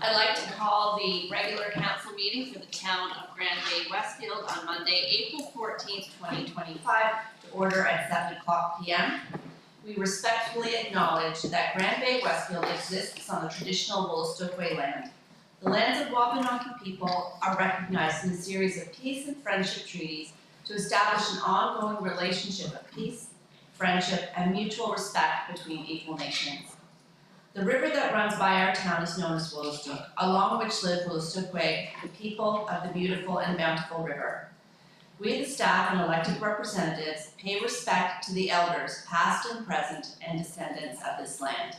I'd like to call the regular council meeting for the town of Grand Bay-Westfield on Monday, April 14th, 2025, to order at 7 o'clock p.m. We respectfully acknowledge that Grand Bay-Westfield exists on the traditional Wolastoqey land. The lands of Wabanaki people are recognized in a series of peace and friendship treaties to establish an ongoing relationship of peace, friendship, and mutual respect between equal nations. The river that runs by our town is known as Wolastoq, along which live Wolastoqey, the people of the beautiful and bountiful river. We, the staff and elected representatives, pay respect to the elders, past and present, and descendants of this land.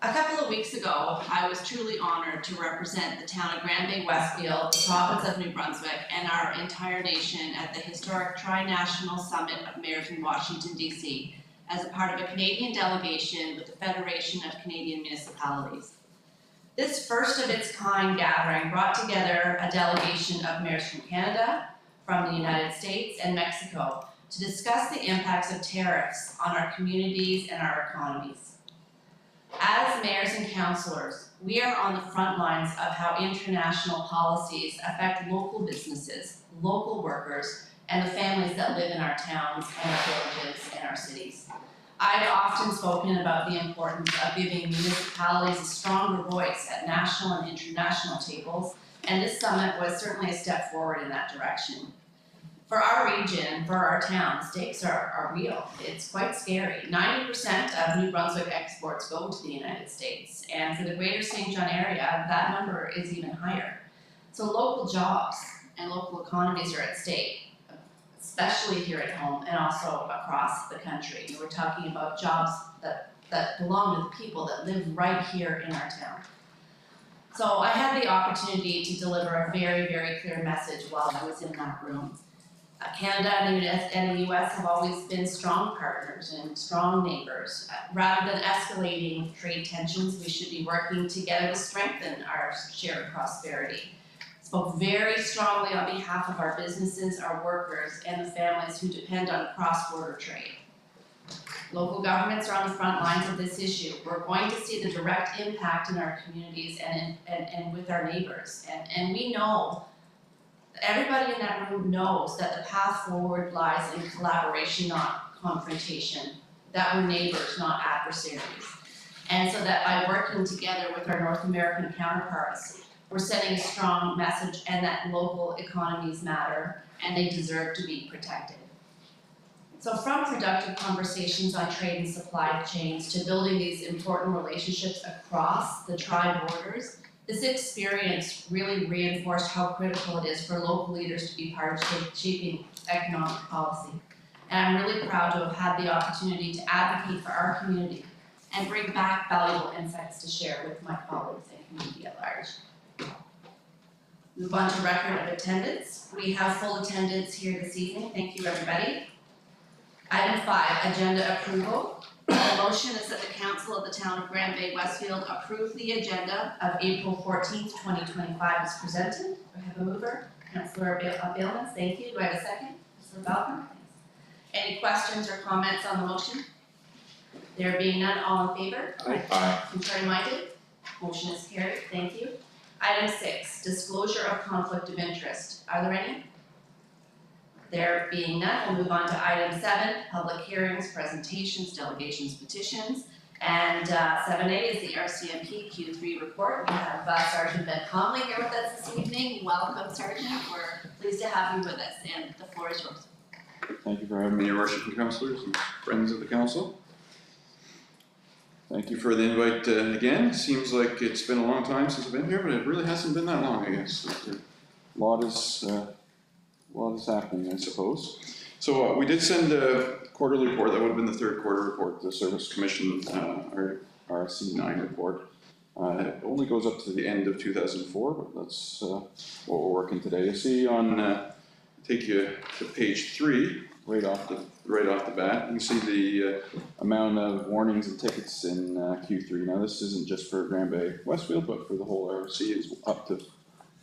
A couple of weeks ago, I was truly honored to represent the town of Grand Bay-Westfield, the province of New Brunswick, and our entire nation at the historic Tri-National Summit of Mayors in Washington, D.C., as a part of a Canadian delegation with the Federation of Canadian Municipalities. This first of its kind gathering brought together a delegation of mayors from Canada, from the United States, and Mexico to discuss the impacts of tariffs on our communities and our economies. As mayors and councillors, we are on the front lines of how international policies affect local businesses, local workers, and the families that live in our towns and our villages and our cities. I've often spoken about the importance of giving municipalities a stronger voice at national and international tables, and this summit was certainly a step forward in that direction. For our region, for our town, the stakes are real. It's quite scary. 90% of New Brunswick exports go to the United States, and for the greater St. John area, that number is even higher. So local jobs and local economies are at stake, especially here at home and also across the country. And we're talking about jobs that belong to the people that live right here in our town. So I had the opportunity to deliver a very, very clear message while I was in that room. Canada and the US have always been strong partners and strong neighbors. Rather than escalating trade tensions, we should be working together to strengthen our shared prosperity. Spoke very strongly on behalf of our businesses, our workers, and the families who depend on cross-border trade. Local governments are on the front lines of this issue. We're going to see the direct impact in our communities and with our neighbors. And we know, everybody in that room knows that the path forward lies in collaboration, not confrontation. That we're neighbors, not adversaries. And so that by working together with our North American counterparts, we're sending a strong message, and that local economies matter and they deserve to be protected. So from productive conversations on trade and supply chains to building these important relationships across the tri-borders, this experience really reinforced how critical it is for local leaders to be part of shaping economic policy. And I'm really proud to have had the opportunity to advocate for our community and bring back valuable insights to share with my colleagues and community at large. Move on to record of attendance. We have full attendance here this evening. Thank you, everybody. Item 5, agenda approval. The motion is that the council of the town of Grand Bay-Westfield approve the agenda of April 14th, 2025 as presented. Do I have a mover? Councillor Bailmans, thank you. Do I have a second? Councillor Balcom? Any questions or comments on the motion? There being none, all in favor? Aye. Contrary minded? Motion is carried. Thank you. Item 6, disclosure of conflict of interest. Are there any? There being none, we'll move on to item 7, public hearings, presentations, delegations, petitions. And 7A is the RCMP Q3 report. We have Sergeant Ben Conley here with us this evening. Welcome, Sergeant. We're pleased to have you with us, and the floor is yours. Thank you for having me, Your Worship and councillors and friends of the council. Thank you for the invite again. Seems like it's been a long time since I've been here, but it really hasn't been that long, I guess. A lot is happening, I suppose. So we did send a quarterly report. That would have been the third quarter report, the Service Commission, our C9 report. It only goes up to the end of 2004, but that's what we're working today. You see on, take you to page 3, right off the bat. You see the amount of warnings and tickets in Q3. Now this isn't just for Grand Bay-Westfield, but for the whole ROC is up to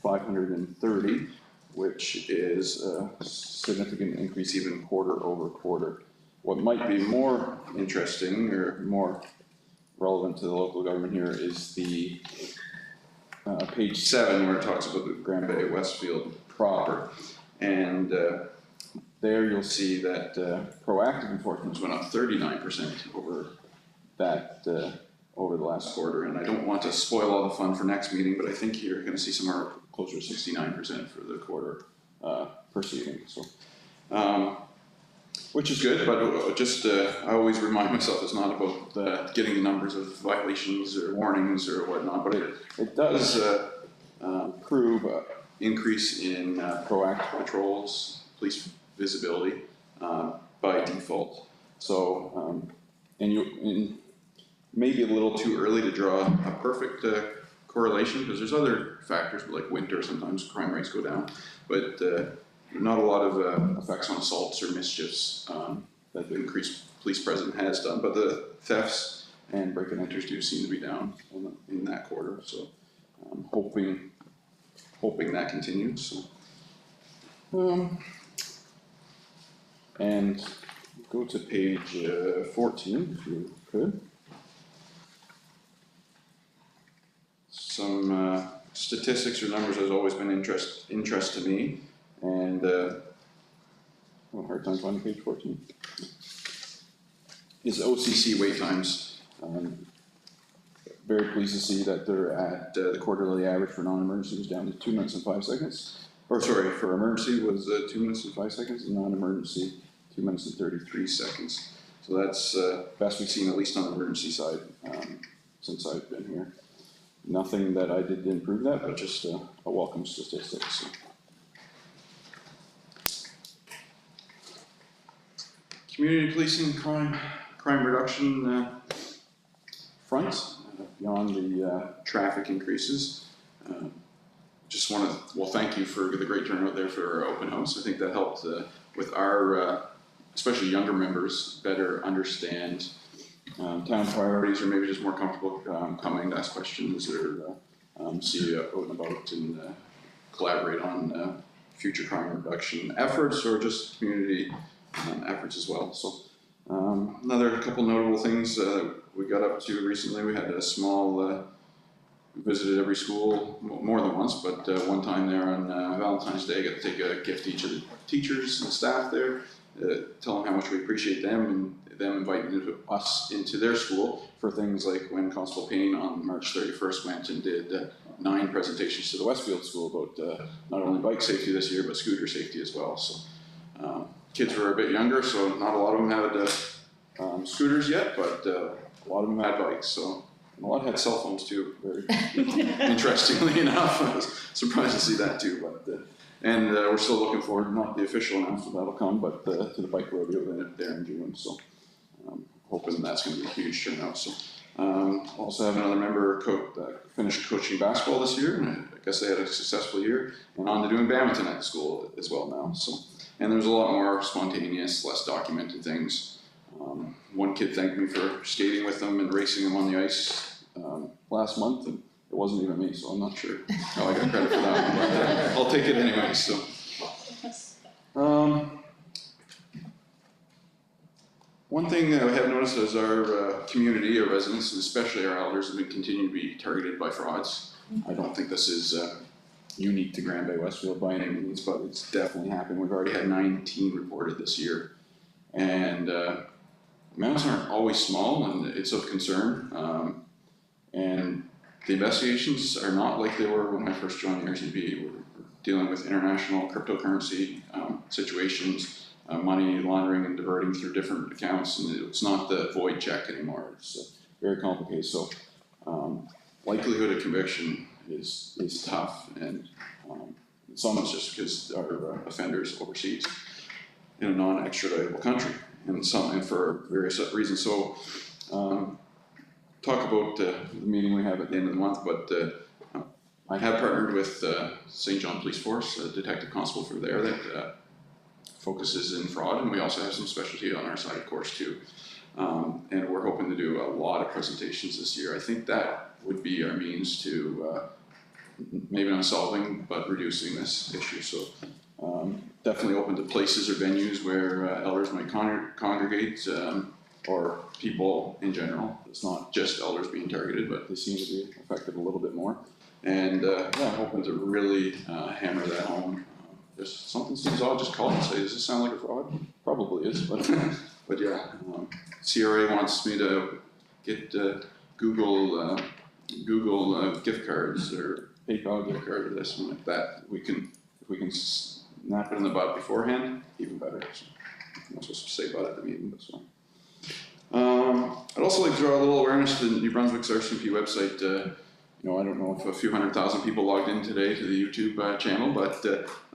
530, which is a significant increase even quarter over quarter. What might be more interesting or more relevant to the local government here is the page 7, where it talks about the Grand Bay-Westfield proper. And there you'll see that proactive enforcements went up 39% over that over the last quarter. And I don't want to spoil all the fun for next meeting, but I think you're going to see somewhere closer to 69% for the quarter proceeding. So, which is good, but just I always remind myself it's not about getting the numbers of violations or warnings or whatnot, but it does prove increase in proactive patrols, police visibility by default. So, and maybe a little too early to draw a perfect correlation, because there's other factors like winter, sometimes crime rates go down, but not a lot of effects on assaults or mischiefs that the increased police presence has done, but the thefts and break and enters do seem to be down in that quarter. So I'm hoping that continues. So, and go to page 14 if you could. Some statistics or numbers has always been interest to me, and a hard time finding page 14. Is OCC wait times. Very pleased to see that they're at the quarterly average for non-emergency was down to 2 minutes and 5 seconds. Or sorry, for emergency was 2 minutes and 5 seconds, and non-emergency 2 minutes and 33 seconds. So that's best we've seen, at least on the emergency side, since I've been here. Nothing that I did to improve that, but just a welcome statistic. So. Community policing, crime reduction front, beyond the traffic increases. Just want to, well, thank you for the great turnout there for our open house. I think that helped with our, especially younger members, better understand town priorities, or maybe just more comfortable coming to ask questions or see you out and about and collaborate on future crime reduction efforts, or just community efforts as well. So another couple notable things we got up to recently. We had a small, visited every school more than once, but one time there on Valentine's Day, got to take a gift to each of the teachers and staff there, tell them how much we appreciate them, and them inviting us into their school for things like when Constable Payne on March 31st went and did 9 presentations to the Westfield School about not only bike safety this year, but scooter safety as well. So kids were a bit younger, so not a lot of them had scooters yet, but a lot of them had bikes. So and a lot had cell phones too, very interestingly enough. I was surprised to see that too. But and we're still looking forward, not the official announcement that'll come, but to the bike rodeo there in June. So hoping that's going to be a huge turnout. So also have another member finished coaching basketball this year, and I guess they had a successful year, and on to doing badminton at the school as well now. So and there's a lot more spontaneous, less documented things. One kid thanked me for skating with them and racing them on the ice last month, and it wasn't even me, so I'm not sure how I got credit for that one, but I'll take it anyway. So, one thing that I have noticed is our community, our residents, and especially our elders, have been continuing to be targeted by frauds. I don't think this is unique to Grand Bay-Westfield by any means, but it's definitely happened. We've already had 19 reported this year, and amounts aren't always small, and it's of concern. And the investigations are not like they were when I first joined the RCB. We're dealing with international cryptocurrency situations, money laundering and diverting through different accounts, and it's not the void check anymore. It's very complicated. So likelihood of conviction is tough, and it's almost just because our offenders overseas in a non-extraditable country, and for various reasons. So talk about the meeting we have at the end of the month, but I have partnered with St. John Police Force, a detective constable for there that focuses in fraud, and we also have some specialty on our side, of course, too. And we're hoping to do a lot of presentations this year. I think that would be our means to maybe not solving, but reducing this issue. So definitely open to places or venues where elders might congregate. or people in general. It's not just elders being targeted, but they seem to be affected a little bit more. And yeah, hoping to really hammer that home. If something seems odd, just call and say, does this sound like a fraud? Probably is, but but yeah. CRA wants me to get Google gift cards or PayPal gift card or this and like that. If we can snap it in the bud beforehand, even better. So, I'm not supposed to say about it at the meeting, but so. I'd also like to draw a little awareness to New Brunswick's RCMP website. You know, I don't know if a few 100,000 people logged in today to the YouTube channel, but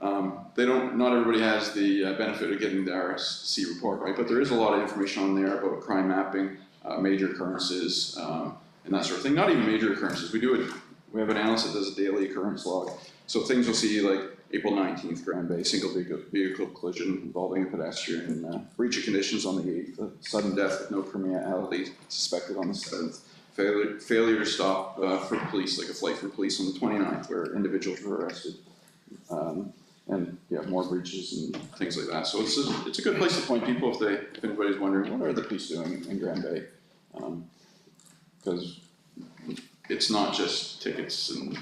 not everybody has the benefit of getting the RSC report, right? But there is a lot of information on there about crime mapping, major occurrences, and that sort of thing. Not even major occurrences. We have an analyst that does a daily occurrence log. So things you'll see like April 19th, Grand Bay, single vehicle collision involving a pedestrian, breach of conditions on the 8th, sudden death with no criminality suspected on the 7th, failure to stop for police, like a flight for police on the 29th where individuals were arrested, and yeah, more breaches and things like that. So it's a good place to point people if anybody's wondering, what are the police doing in Grand Bay? Because it's not just tickets and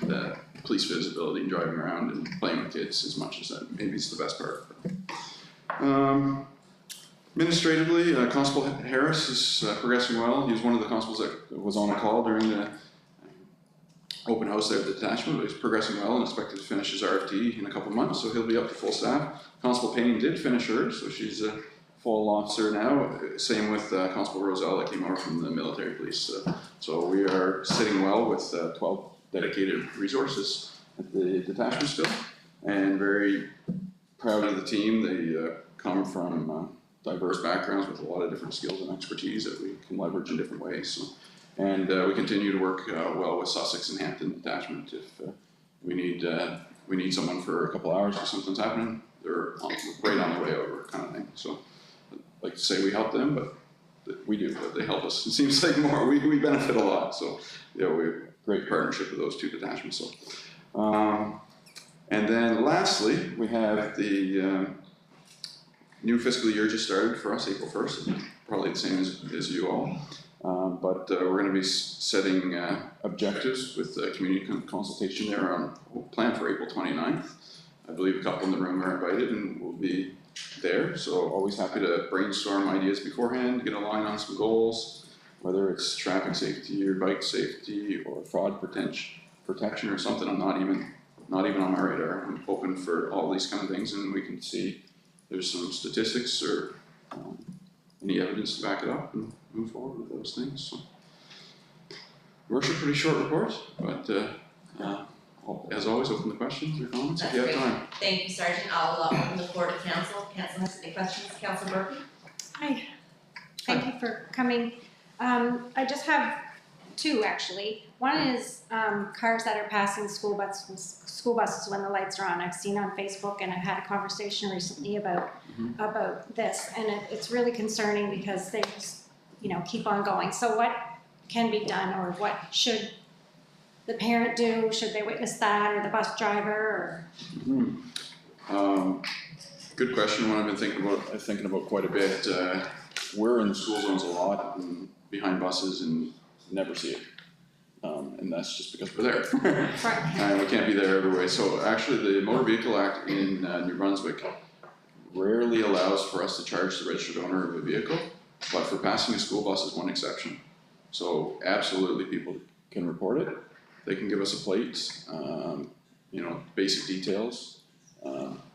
police visibility and driving around and playing with kids as much as that. Maybe it's the best part. Administratively, Constable Harris is progressing well. He was one of the constables that was on a call during the open house there at the detachment, but he's progressing well and expected to finish his RFT in a couple months, so he'll be up to full staff. Constable Payne did finish hers, so she's a full officer now. Same with Constable Roselle that came over from the military police. So we are sitting well with 12 dedicated resources at the detachment still, and very proud of the team. They come from diverse backgrounds with a lot of different skills and expertise that we can leverage in different ways. So, and we continue to work well with Sussex and Hampton detachment. If we need someone for a couple hours if something's happening, they're right on the way over, kind of thing. So I'd like to say we help them, but we do, but they help us. It seems like we benefit a lot. So yeah, we have a great partnership with those two detachments. So, and then lastly, we have the new fiscal year just started for us, April 1st, probably the same as you all. But we're going to be setting objectives with community consultation there on plan for April 29th. I believe a couple in the room are invited and will be there. So always happy to brainstorm ideas beforehand, get a line on some goals, whether it's traffic safety or bike safety or fraud protection or something. I'm not even on my radar. I'm open for all these kind of things, and we can see there's some statistics or any evidence to back it up and move forward with those things. So, Worship, pretty short report, but as always, open the questions or comments if you have time. Thank you, Sergeant. I'll open the floor to council. Council has any questions? Council Murphy? Hi. Thank you for coming. I just have two actually. One is cars that are passing school buses when the lights are on. I've seen on Facebook, and I've had a conversation recently about this, and it's really concerning because they just keep on going. So what can be done, or what should the parent do? Should they witness that, or the bus driver? Or good question. One I've been thinking about quite a bit. We're in the school zones a lot, and behind buses, and never see it. And that's just because we're there. And we can't be there every way. So actually the Motor Vehicle Act in New Brunswick rarely allows for us to charge the registered owner of a vehicle, but for passing a school bus is one exception. So absolutely people can report it. They can give us a plate, basic details,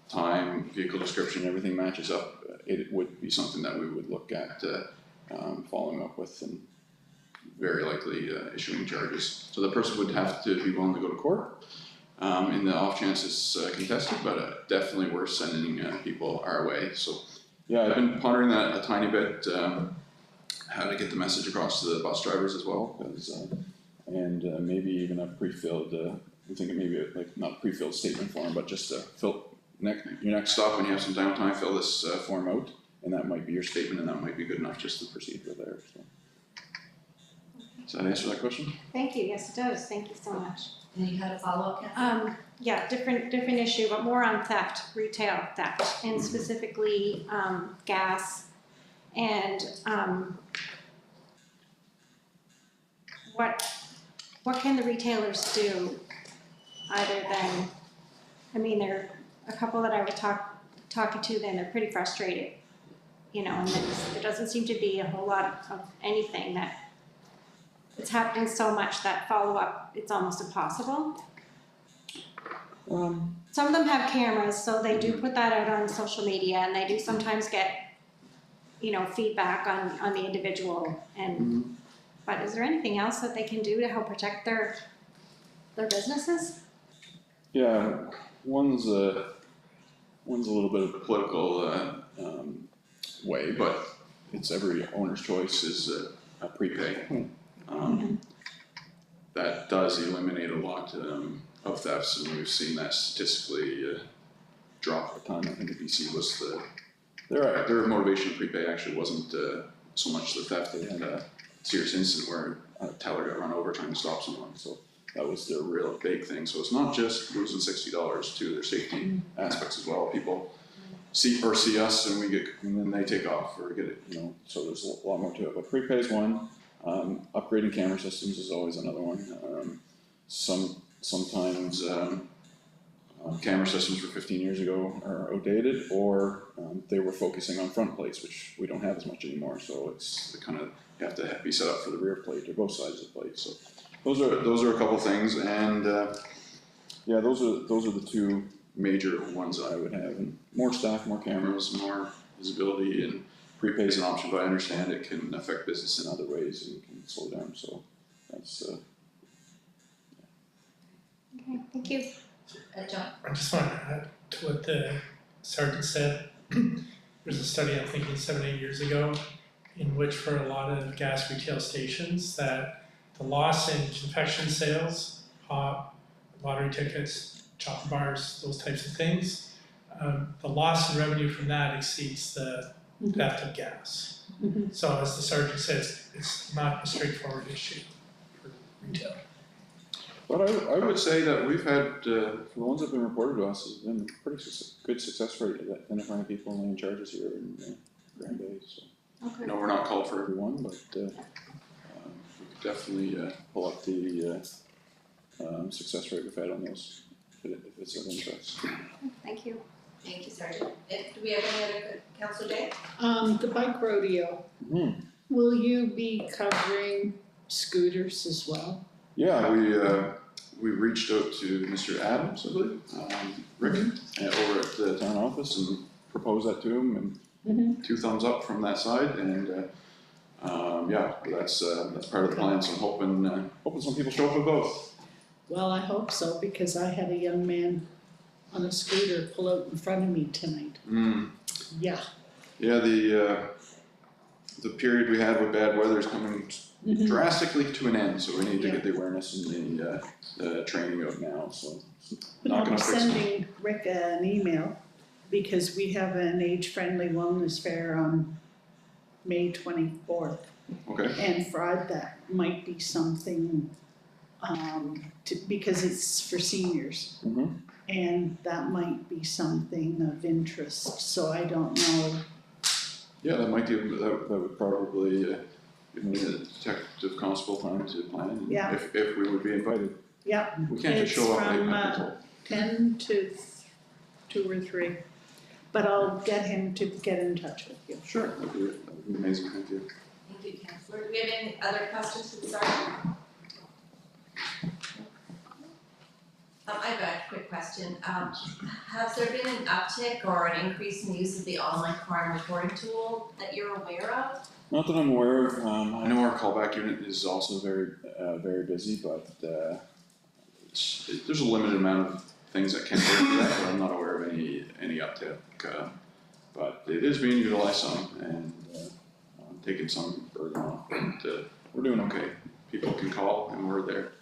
time, vehicle description, everything matches up. It would be something that we would look at following up with, and very likely issuing charges. So the person would have to be willing to go to court in the off chance it's contested, but definitely worth sending people our way. So yeah, I've been pondering that a tiny bit, how to get the message across to the bus drivers as well, and maybe even a pre-filled, I'm thinking maybe not pre-filled statement form, but just your next stop when you have some downtime, fill this form out, and that might be your statement, and that might be good enough just to proceed with there. So. Does that answer that question? Thank you. Yes, it does. Thank you so much. And you had a follow-up, Council? Yeah, different issue, but more on theft, retail theft, and specifically gas And, what can the retailers do other than, I mean, there are a couple that I was talking to, then they're pretty frustrated, you know, and there doesn't seem to be a whole lot of anything that, it's happening so much that follow-up, it's almost impossible. Some of them have cameras, so they do put that out on social media, and they do sometimes get, you know, feedback on the individual. And but is there anything else that they can do to help protect their businesses? Yeah, one's a little bit of a political way, but it's every owner's choice is a prepay. That does eliminate a lot of thefts, and we've seen that statistically drop a ton. I think the BC was their motivation to prepay actually wasn't so much the theft. They had a serious incident where a teller got run over trying to stop someone, so that was their real big thing. So it's not just losing $60 too. There's safety aspects as well. People see us and then they take off or get it, you know. So there's a lot more to it. But prepay is one. Upgrading camera systems is always another one. Sometimes camera systems from 15 years ago are outdated, or they were focusing on front plates, which we don't have as much anymore. So it's kind of, you have to be set up for the rear plate or both sides of the plate. So those are a couple things, and yeah, those are the two major ones that I would have. And more staff, more cameras, more visibility, and prepay is an option, but I understand it can affect business in other ways and can slow down. So that's Okay, thank you. John? I just want to add to what the sergeant said. There's a study, I'm thinking 7-8 years ago, in which for a lot of gas retail stations that the loss in confection sales, pop, lottery tickets, chocolate bars, those types of things, the loss in revenue from that exceeds the theft of gas. So as the sergeant says, it's not a straightforward issue for retail. But I would say that we've had, for the ones that have been reported to us, has been a pretty good success rate at identifying people and laying charges here in Grand Bay. So Okay. no, we're not called for everyone, but we could definitely pull up the success rate we've had on those if it's of interest. Thank you. Thank you, Sergeant. Do we have any other, Councilor Day? The bike rodeo, will you be covering scooters as well? Yeah, we reached out to Mr. Adams, I believe, Rick, over at the town office, and proposed that to him, and 2 thumbs up from that side, and yeah, that's part of the plan. So I'm hoping some people show up with both. Well, I hope so, because I had a young man on a scooter pull out in front of me tonight. Yeah. Yeah, the period we had with bad weather is coming drastically to an end, so we need to get the awareness and the training out now. So not going to fix it. I'm sending Rick an email because we have an age-friendly wellness fair on May 24th. Okay. And for that might be something because it's for seniors. And that might be something of interest, so I don't know. Yeah, that might give, that would probably give me a detective constable time to plan, Yeah. if we would be invited. Yeah. We can't just show up late. It's from 10 to 2 or 3, but I'll get him to get in touch with you. Sure, that'd be amazing, thank you. Thank you, Councilor. Do we have any other questions for the Sergeant? I have a quick question. Has there been an uptick or an increase in the use of the online crime reporting tool that you're aware of? Not that I'm aware of. I know our callback unit is also very busy, but there's a limited amount of things that can go into that, but I'm not aware of any uptick. But it is being utilized some, and I'm taking some burden off, but we're doing okay. People can call, and we're there.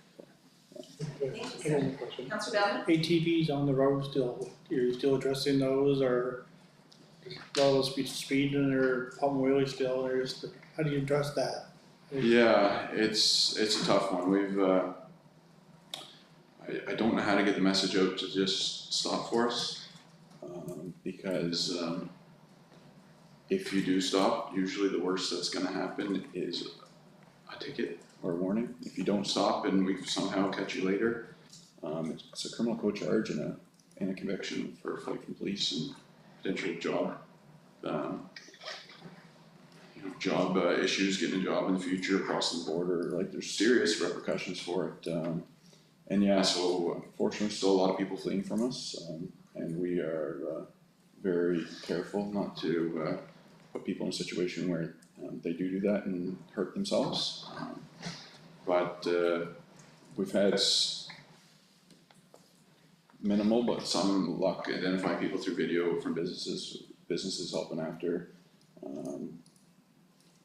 Thank you, sir. Councilor Bellman? ATVs on the road still, you're still addressing those, or a lot of those speeding or pumping wheelie still, or just, how do you address that? Yeah, it's a tough one. We've I don't know how to get the message out to just stop for us, because if you do stop, usually the worst that's gonna happen is a ticket or a warning. If you don't stop and we somehow catch you later, it's a criminal code charge and a conviction for flight from police and potential job, job issues, getting a job in the future, crossing the border. Like, there's serious repercussions for it. And yeah, so unfortunately, still a lot of people fleeing from us, and we are very careful not to put people in a situation where they do that and hurt themselves. But we've had minimal, but some luck identifying people through video from businesses helping after.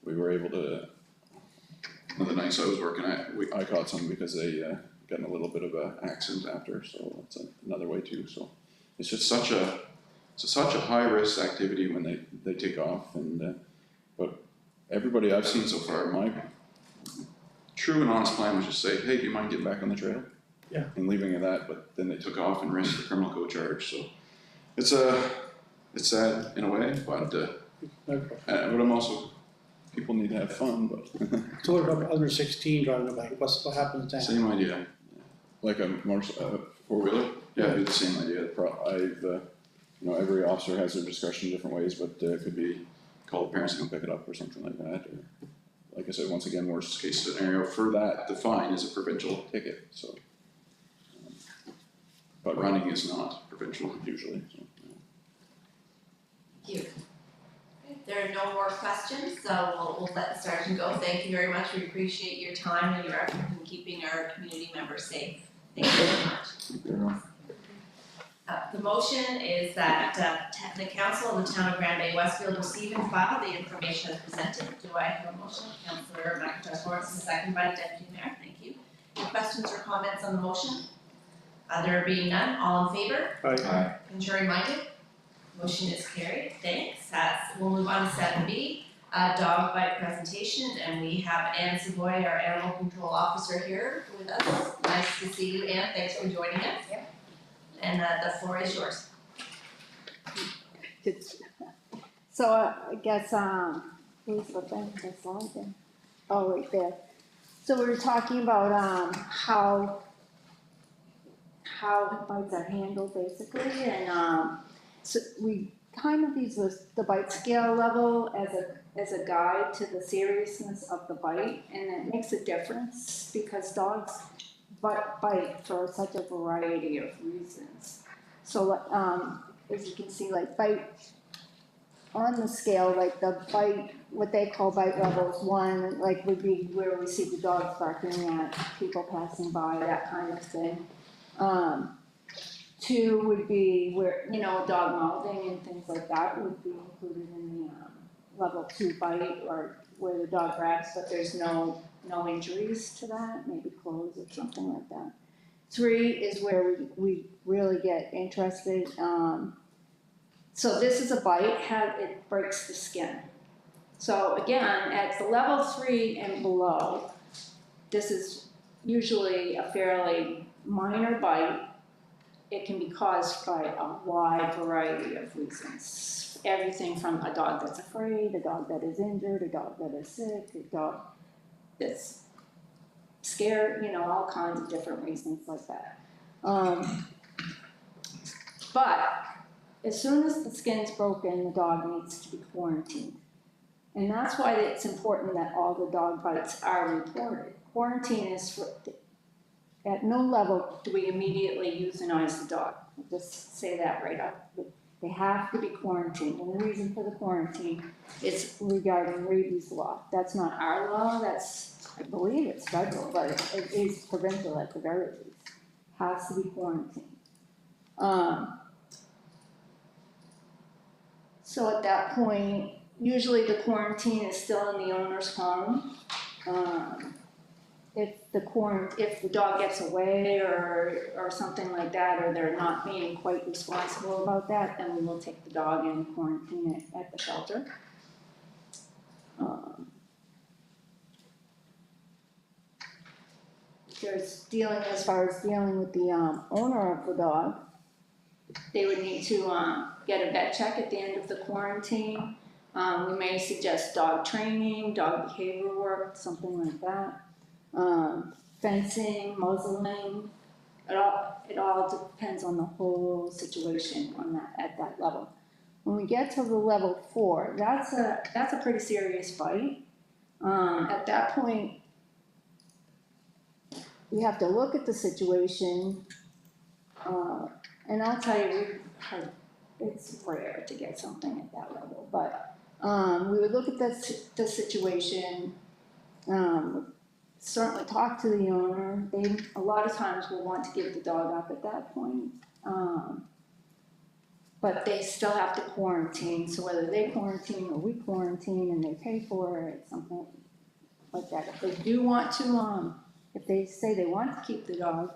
We were able to, one of the nights I was working at, I caught some because they got in a little bit of an accident after, so that's another way too. So it's just such a high risk activity when they take off, and but everybody I've seen so far, my true and honest plan was just say, hey, do you mind getting back on the trail? Yeah. And leaving it at that, but then they took off and risked the criminal code charge. So it's sad in a way, but I'm also, people need to have fun, but So what about under 16 driving a bike? What happens then? same idea. Like a four-wheeler? Yeah, it'd be the same idea. Every officer has their discretion in different ways, but it could be call the parents to come pick it up or something like that. Or, like I said, once again, worst case scenario for that, the fine is a provincial ticket. So, but running is not provincial usually. So, Thank you. Okay, there are no more questions, so we'll let the sergeant go. Thank you very much. We appreciate your time and your effort in keeping our community members safe. Thank you very much. Thank you very much. The motion is that the council of the town of Grand Bay-Westfield receive and file the information as presented. Do I have a motion? Councillor McIntosh Lawrence, and second by the Deputy Mayor. Thank you. Any questions or comments on the motion? There being none, all in favor? Aye. Contrary minded? Motion is carried. Thanks. We'll move on to 7B, dog bite presentation, and we have Anne Savoy, our animal control officer, here with us. Nice to see you, Anne. Thanks for joining us. Yep. And the floor is yours. So I guess, where's the thing, the slide thing? Oh, right there. So we were talking about, how bites are handled basically, and, so we kind of use the bite scale level as a guide to the seriousness of the bite, and it makes a difference because dogs bite for such a variety of reasons. So, as you can see, like bite on the scale, like the bite, what they call bite levels 1, like would be where we see the dogs barking at people passing by, that kind of thing. 2 would be where, dog mouthing and things like that would be included in the level 2 bite, or where the dog grabs, but there's no injuries to that, maybe clothes or something like that. 3 is where we really get interested. So this is a bite, it breaks the skin. So again, at the level 3 and below, this is usually a fairly minor bite. It can be caused by a wide variety of reasons. Everything from a dog that's afraid, a dog that is injured, a dog that is sick, a dog that's scared, all kinds of different reasons like that. But as soon as the skin's broken, the dog needs to be quarantined. And that's why it's important that all the dog bites are reported. Quarantine is at no level do we immediately euthanize the dog. I'll just say that right up. They have to be quarantined, and the reason for the quarantine is regarding rabies law. That's not our law, I believe it's federal, but it is provincial at the very least. Has to be quarantined. So at that point, usually the quarantine is still in the owner's home. If the dog gets away or something like that, or they're not being quite responsible about that, then we will take the dog and quarantine it at the shelter. As far as dealing with the owner of the dog, they would need to get a vet check at the end of the quarantine. We may suggest dog training, dog behavior work, something like that. Fencing, muzzling, it all depends on the whole situation at that level. When we get to the level 4, that's a pretty serious fight. At that point, we have to look at the situation, and I'll tell you, it's rare to get something at that level, but we would look at the situation, certainly talk to the owner. They a lot of times will want to give the dog up at that point, but they still have to quarantine. So whether they quarantine or we quarantine and they pay for it, something like that. If they do want to, if they say they want to keep the dog,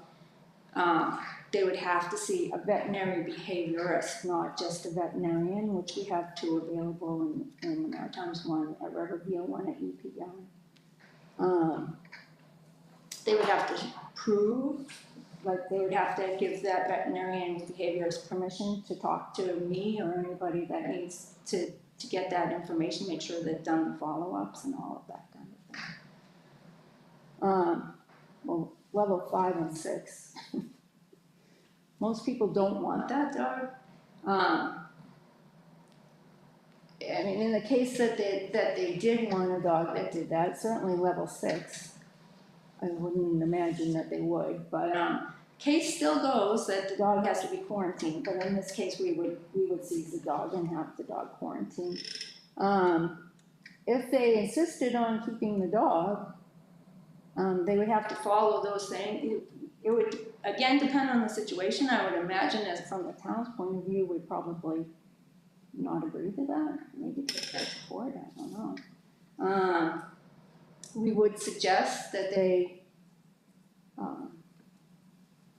they would have to see a veterinary behaviorist, not just a veterinarian, which we have 2 available in the Maritimes, 1 at Riverview, 1 at UPI. They would have to prove, like they would have to give that veterinarian behaviorist permission to talk to me or anybody that needs to get that information, make sure they've done the follow-ups and all of that kind of thing. Well, level 5 and 6. Most people don't want that dog. I mean, in the case that they did want a dog that did that, certainly level 6. I wouldn't imagine that they would, but case still goes that the dog has to be quarantined. But in this case, we would seize the dog and have the dog quarantined. If they insisted on keeping the dog, they would have to follow those things. It would again depend on the situation. I would imagine, as from the town's point of view, we'd probably not agree to that. Maybe take that to court. I don't know. We would suggest that they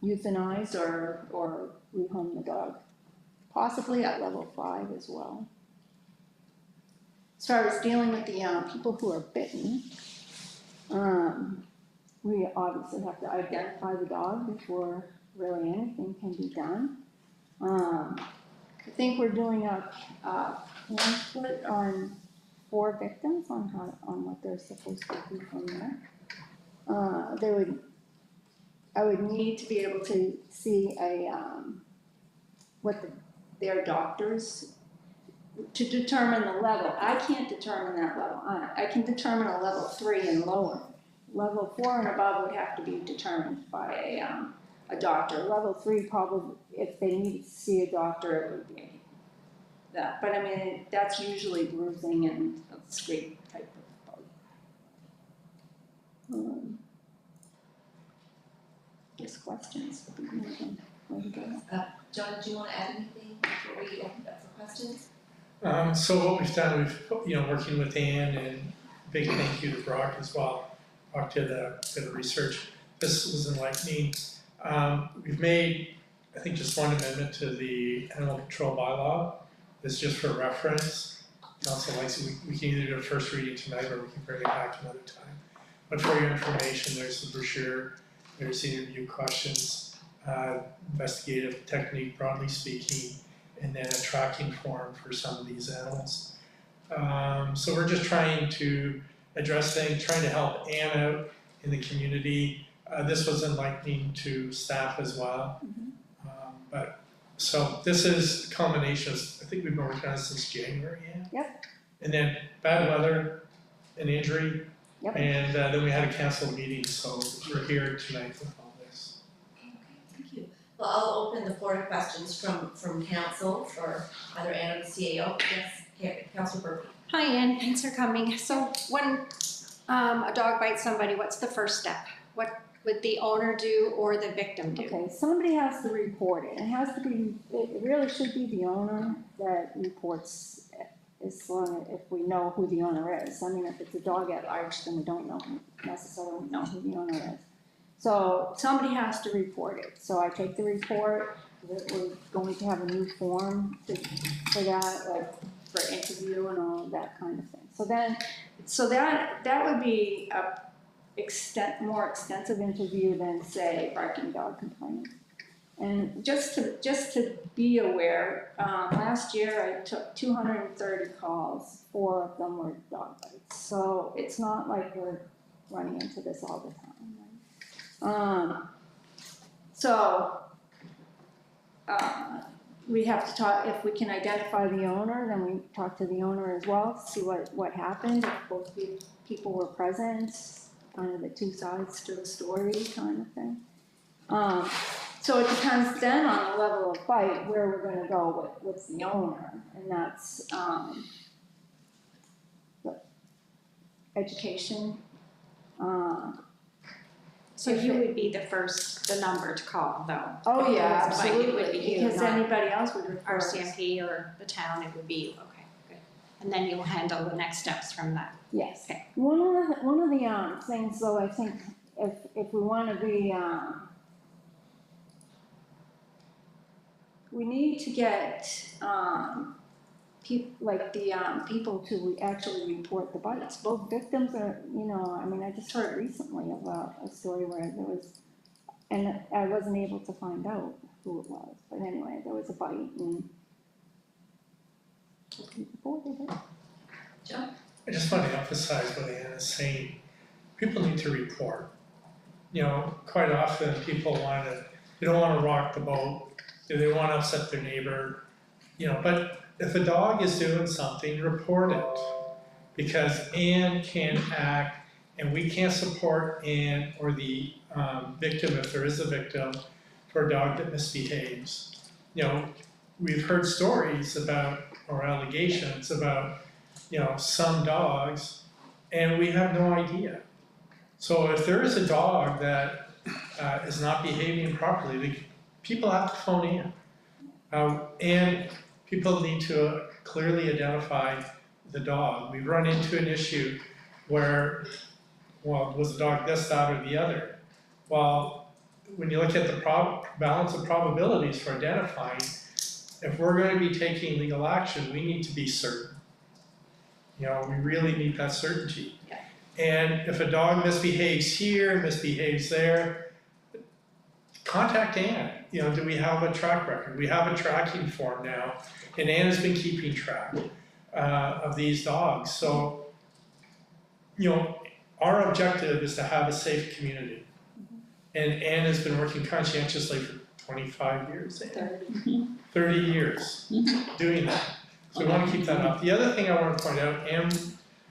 euthanize or rehome the dog, possibly at level 5 as well. As far as dealing with the people who are bitten, we obviously have to identify the dog before really anything can be done. I think we're doing a pamphlet on 4 victims on what they're supposed to do from there. I would need to be able to see their doctors to determine the level. I can't determine that level. I can determine a level 3 and lower. Level 4 and above would have to be determined by a doctor. Level 3 probably, if they need to see a doctor, it would be that. But I mean, that's usually bruising and a scrape type of bug. Just questions. John, do you want to add anything before we open up for questions? So what we've done, working with Ann, and big thank you to Brock as well. Brock did a bit of research. This was enlightening. We've made, I think, just 1 amendment to the animal control bylaw. It's just for reference. Council likes it. We can either do a first reading tonight or we can bring it back another time. But for your information, there's the brochure, there's interview questions, investigative technique, broadly speaking, and then a tracking form for some of these animals. So we're just trying to address things, trying to help Ann out in the community. This was enlightening to staff as well. So this is a culmination of, I think we've been working on this since January. Yeah? Yep. And then bad weather, an injury, Yep. and then we had a canceled meeting, so we're here tonight with all this. Okay, thank you. Well, I'll open the floor to questions from council for either Ann or the CAO. Yes, Councilor Burke. Hi, Ann, thanks for coming. So when a dog bites somebody, what's the first step? What would the owner do or the victim do? Okay, somebody has to report it. It really should be the owner that reports it, as long as if we know who the owner is. I mean, if it's a dog at large, then we don't necessarily know who the owner is. So somebody has to report it. So I take the report. We're going to have a new form for that, like for interview and all of that kind of thing. So that would be a more extensive interview than, say, barking dog complaint. And just to be aware, last year I took 230 calls, 4 of them were dog bites. So it's not like we're running into this all the time, right? We have to talk, if we can identify the owner, then we talk to the owner as well, to see what happened, if both people were present, kind of the two sides to the story kind of thing. So it depends then on the level of fight, where we're gonna go with the owner, and that's, education. So you would be the number to call though? Oh, If yeah, there was a bite, it would absolutely, be you, because not anybody else would refer us. RCMP or the town, it would be you, okay, good. And then you'll handle the next steps from that. Yes. Okay. One of the things though, I think, if we wanna be, we need to get, people to actually report the bites. Both victims are, I mean, I just heard recently of a story where there was, and I wasn't able to find out who it was, but anyway, there was a bite and people reported it. Joe? I just want to emphasize what Ann is saying. People need to report. Quite often people they don't want to rock the boat, they want to upset their neighbor, but if a dog is doing something, report it. Because Ann can act, and we can't support Ann or the victim, if there is a victim, for a dog that misbehaves. We've heard stories about, or allegations about, some dogs, and we have no idea. So if there is a dog that is not behaving properly, people have to phone in. And people need to clearly identify the dog. We've run into an issue where, was the dog this, that, or the other? Well, when you look at the balance of probabilities for identifying, if we're going to be taking legal action, we need to be certain. We really need that certainty. Yeah. And if a dog misbehaves here, misbehaves there, contact Ann. Do we have a track record? We have a tracking form now, and Ann has been keeping track of these dogs. So, our objective is to have a safe community. And Ann has been working conscientiously for 25 years, 30 years doing that. So we want to keep that up. The other thing I want to point out, Ann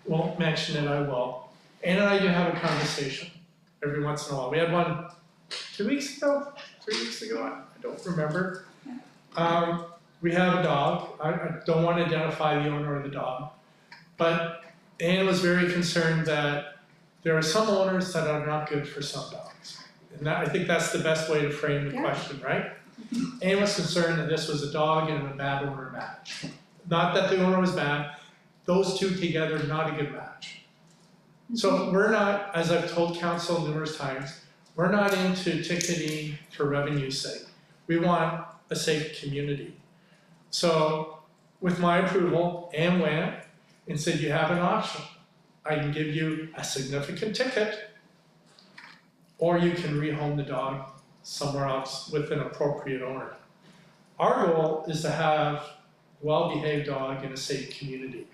won't mention it, I will. Ann and I do have a conversation every once in a while. We had one 2 weeks ago, 3 weeks ago, I don't remember. We have a dog. I don't want to identify the owner of the dog. But Ann was very concerned that there are some owners that are not good for some dogs. And I think that's the best way to frame the question, right? Ann was concerned that this was a dog and a bad owner match. Not that the owner was bad, those two together, not a good match. So we're not, as I've told council numerous times, we're not into ticketing for revenue's sake. We want a safe community. So with my approval, Ann went and said, you have an option. I can give you a significant ticket, or you can rehome the dog somewhere else with an appropriate owner. Our goal is to have a well-behaved dog in a safe community.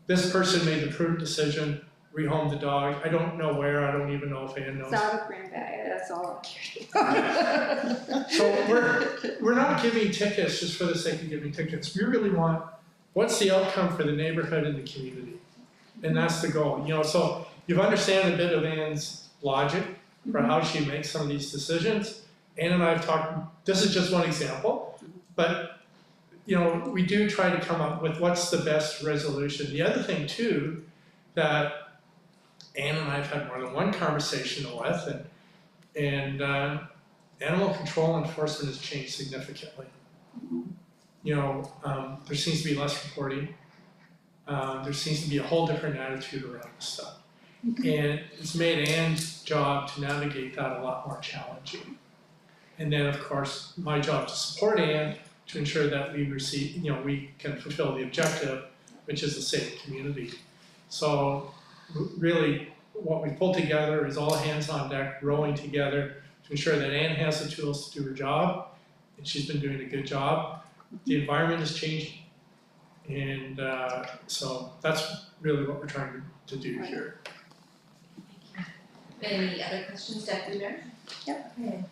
This person made the prudent decision, rehome the dog. I don't know where, I don't even know if Ann knows. It's out of Grand Bay, that's all I'm So we're not giving tickets just for the sake of giving tickets. We really want, what's the outcome for the neighborhood and the community? And that's the goal. So you've understand a bit of Ann's logic for how she makes some of these decisions. Ann and I have talked, this is just one example, but we do try to come up with what's the best resolution. The other thing too, that Ann and I have had more than one conversation with, and animal control enforcement has changed significantly. There seems to be less reporting. There seems to be a whole different attitude around this stuff. And it's made Ann's job to navigate that a lot more challenging. And then of course, my job to support Ann to ensure that we receive, we can fulfill the objective, which is a safe community. So really, what we pulled together is all hands on deck, rowing together to ensure that Ann has the tools to do her job, and she's been doing a good job. The environment is changing. And so that's really what we're trying to do here. Any other questions, Deputy Mayor? Okay.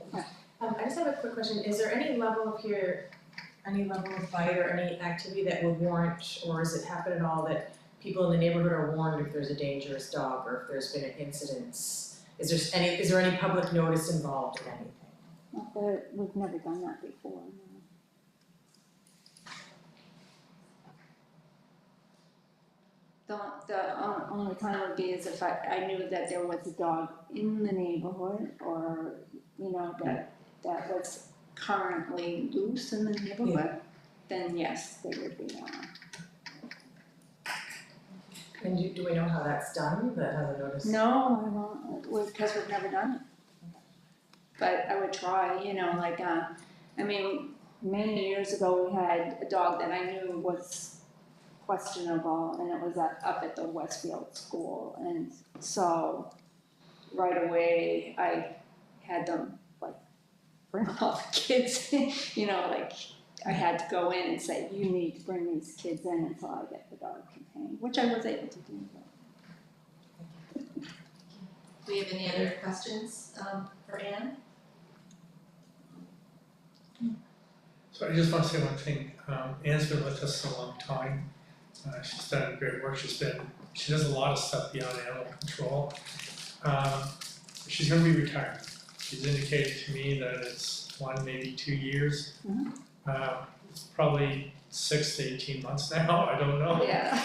I just have a quick question. Is there any level of fight or any activity that would warrant, or has it happened at all that people in the neighborhood are warned if there's a dangerous dog or if there's been an incident? Is there any public notice involved in anything? Not that we've never done that before, no. The only time would be is if I knew that there was a dog in the neighborhood or, that was currently loose in the neighborhood, then yes, there would be one. And do we know how that's done, that has a notice? No, I don't, because we've never done it. But I would try, many years ago, we had a dog that I knew was questionable, and it was up at the Westfield school, and so right away, I had them, bring all the kids, I had to go in and say, you need to bring these kids in until I get the dog contained, which I was able to do. Do we have any other questions for Anne? So I just want to say one thing. Anne's been with us a long time. She's done great work. She does a lot of stuff beyond animal control. She's going to be retiring. She's indicated to me that it's 1, maybe 2 years. It's probably 6 to 18 months now. I don't know. Yeah.